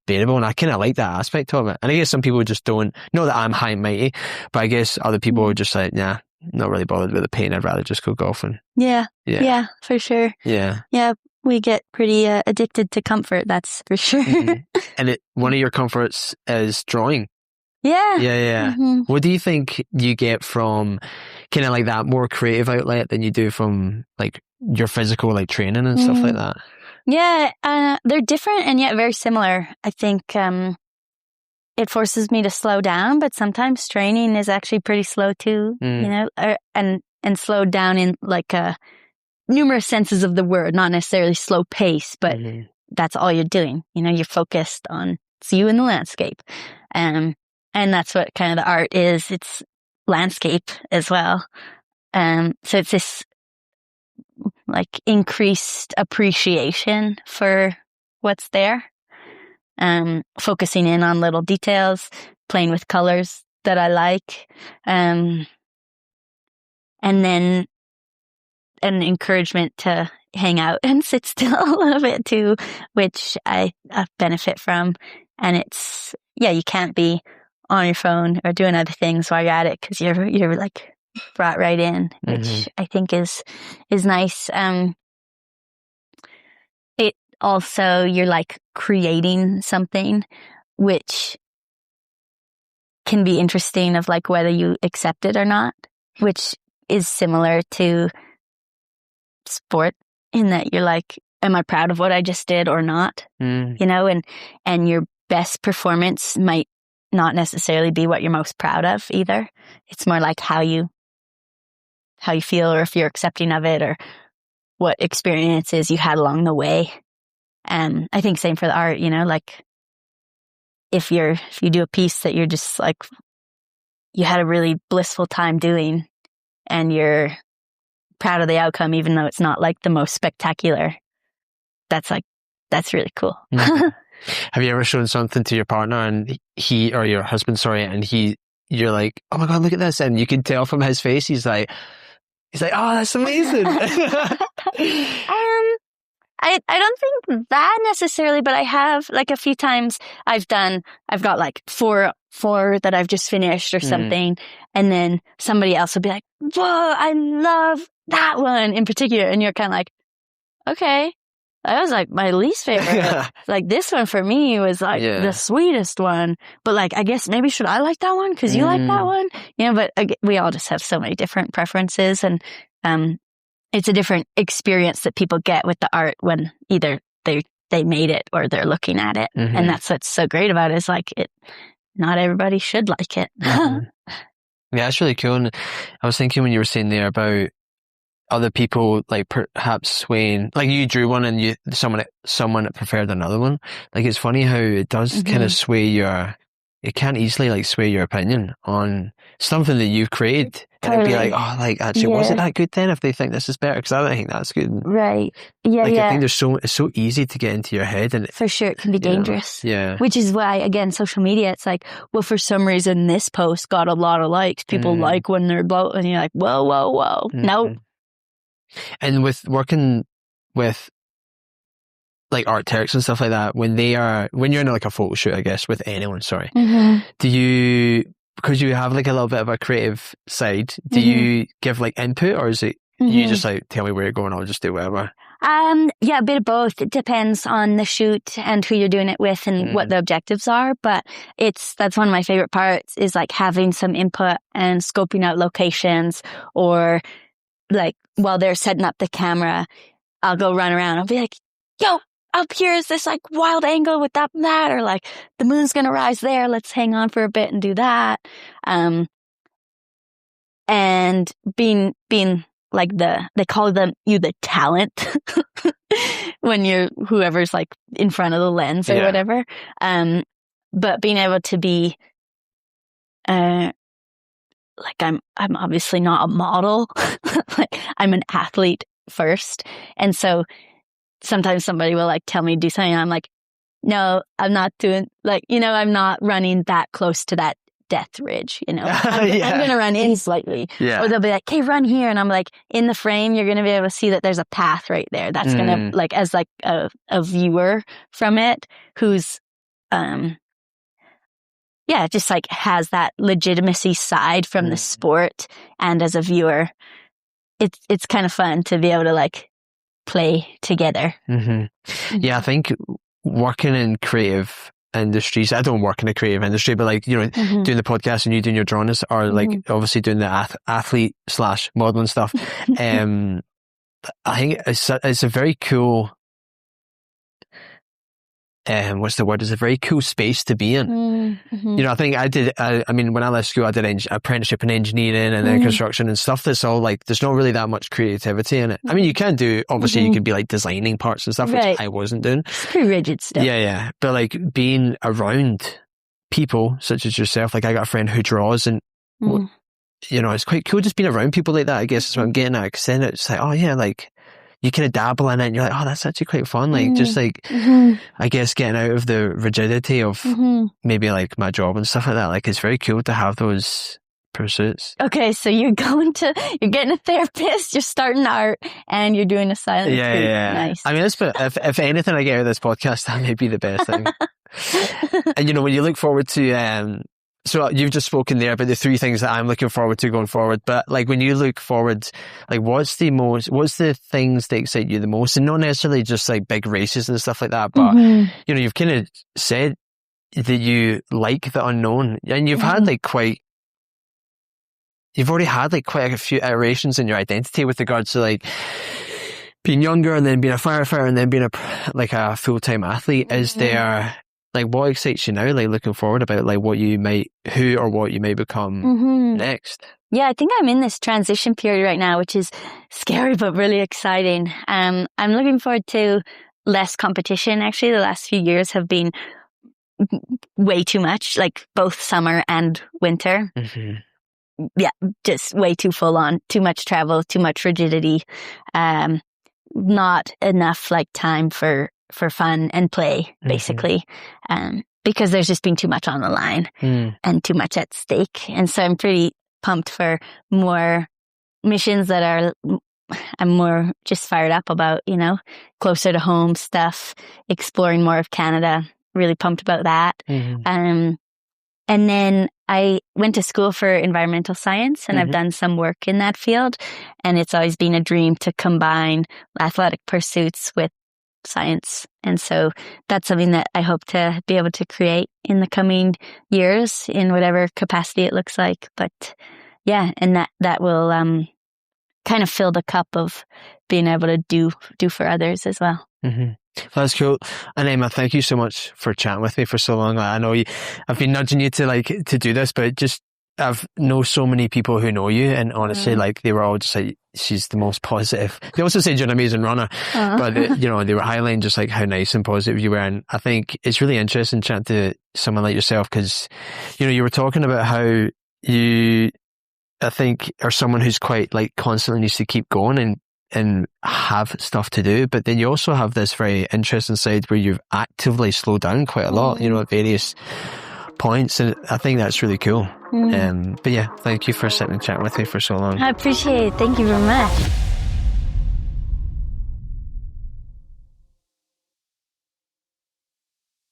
bearable, and I kind of like that aspect of it. And I guess some people just don't know that I'm high and mighty, but I guess other people are just like, nah, not really bothered with the pain, I'd rather just go golfing. Yeah, for sure. Yeah, we get pretty addicted to comfort, that's for sure. And one of your comforts is drawing. Yeah. What do you think you get from kind of like that more creative outlet than you do from like your physical like training and stuff like that? Yeah, they're different and yet very similar. I think it forces me to slow down, but sometimes training is actually pretty slow too, and slowed down in like numerous senses of the word, not necessarily slow pace, but that's all you're doing. You're focused on it's you in the landscape. And that's what kind of the art is. It's landscape as well. So it's this like increased appreciation for what's there. Focusing in on little details, playing with colors that I like. And then an encouragement to hang out and sit still a little bit too, which I benefit from. And it's, you can't be on your phone or doing other things while you're at it because you're like brought right in, which I think is nice. It also, you're like creating something, which can be interesting of like whether you accept it or not, which is similar to sport in that you're like, am I proud of what I just did or not? You know, and your best performance might not necessarily be what you're most proud of either. It's more like how you feel, or if you're accepting of it, or what experiences you had along the way. And I think same for the art, you know, like if you do a piece that you're just like, you had a really blissful time doing and you're proud of the outcome, even though it's not like the most spectacular, that's really cool. Have you ever shown something to your partner and or your husband, sorry, and you're like, oh my God, look at this. And you can tell from his face, he's like, oh, that's amazing. I don't think that necessarily, but I have like a few times I've got like four that I've just finished or something. And then somebody else will be like, whoa, I love that one in particular. And you're kind of like, okay, that was like my least favorite. Like this one for me was like the sweetest one. But like, I guess maybe should I like that one? Cause you like that one? You know, but we all just have so many different preferences, and, it's a different experience that people get with the art when either they made it or they're looking at it. And that's what's so great about it, is like not everybody should like it. Yeah, it's really cool. And I was thinking when you were saying there about other people, like perhaps swaying, like you drew one and someone preferred another one. Like it's funny how it does kind of sway it can't easily like sway your opinion on something that you've created. And it'd be like, oh, like actually, was it that good then if they think this is better? Because I don't think that's good. Right. Yeah, like, I think it's so easy to get into your head. And for sure, it can be dangerous. Yeah. Which is why, again, social media, it's like, well, for some reason, this post got a lot of likes. People like when they're and you're like, whoa. Nope. And with working with like art techs and stuff like that, when you're in like a photo shoot, I guess, with anyone, sorry, do you, because you have like a little bit of a creative side, do you give like input, or is it you just like tell me where you're going, I'll just do whatever? Yeah, a bit of both. It depends on the shoot and who you're doing it with and what the objectives are. But that's one of my favorite parts, is like having some input and scoping out locations, or like while they're setting up the camera, I'll go run around. I'll be like, yo, up here is this like wild angle with that and that, or like the moon's going to rise there. Let's hang on for a bit and do that. And being like they call you the talent when you're whoever's like in front of the lens or whatever. But being able to be, like I'm obviously not a model. Like I'm an athlete first. And so sometimes somebody will like tell me to do something, and I'm like, no, I'm not doing, like, you know, I'm not running that close to that death ridge, you know. I'm going to run in slightly. Or they'll be like, hey, run here. And I'm like, in the frame, you're going to be able to see that there's a path right there. That's going to, like, as like a viewer from it who's, just like has that legitimacy side from the sport. And as a viewer, it's kind of fun to be able to like play together. Yeah, I think working in creative industries, I don't work in a creative industry, but like, you know, doing the podcast and you doing your drawings, or like obviously doing the athlete / modeling stuff. I think it's a very cool, what's the word? It's a very cool space to be in. You know, I think I mean, when I left school, I did apprenticeship in engineering and then construction and stuff that's all like, there's not really that much creativity in it. I mean, you can do, obviously you could be like designing parts and stuff, which I wasn't doing. It's pretty rigid stuff. Yeah. But like being around people such as yourself, like I got a friend who draws, and you know, it's quite cool just being around people like that, I guess is what I'm getting at. Because then it's like, oh yeah, like, you kind of dabble in it and you're like, oh, that's actually quite fun. Like, just like, I guess getting out of the rigidity of maybe like my job and stuff like that. Like, it's very cool to have those pursuits. Okay, so you're getting a therapist, you're starting art, and you're doing a silent retreat. Yeah. Nice. I mean, if anything I get out of this podcast, that may be the best thing. And, you know, when you look forward to, so you've just spoken there about the 3 things that I'm looking forward to going forward, but like when you look forward, like what's the things that excite you the most? And not necessarily just like big races and stuff like that, but you know, you've kind of said that you like the unknown, and you've had like you've already had like quite a few iterations in your identity with regards to like being younger and then being a firefighter and then being a full-time athlete. Is there, like, what excites you now, like looking forward about like what you might become next? Yeah, I think I'm in this transition period right now, which is scary but really exciting. I'm looking forward to less competition. Actually, the last few years have been way too much, like both summer and winter. Yeah, just way too full on, too much travel, too much rigidity, not enough like time for fun and play, basically, because there's just been too much on the line and too much at stake. And so I'm pretty pumped for more missions that I'm more just fired up about, you know, closer to home stuff, exploring more of Canada, really pumped about that. And then I went to school for environmental science, and I've done some work in that field. And it's always been a dream to combine athletic pursuits with science. And so that's something that I hope to be able to create in the coming years in whatever capacity it looks like. But yeah, and that will kind of fill the cup of being able to do for others as well. That's cool. And Emma, thank you so much for chatting with me for so long. I know I've been nudging you to do this, but just I've know so many people who know you, and honestly, like they were all just like, she's the most positive. They also said you're an amazing runner, but you know, they were highlighting just like how nice and positive you were. And I think it's really interesting chatting to someone like yourself, because you know, you were talking about how you, I think, are someone who's quite like constantly needs to keep going and have stuff to do, but then you also have this very interesting side where you've actively slowed down quite a lot, you know, at various points, and I think that's really cool. But yeah, thank you for sitting and chatting with me for so long. I appreciate it. Thank you very much.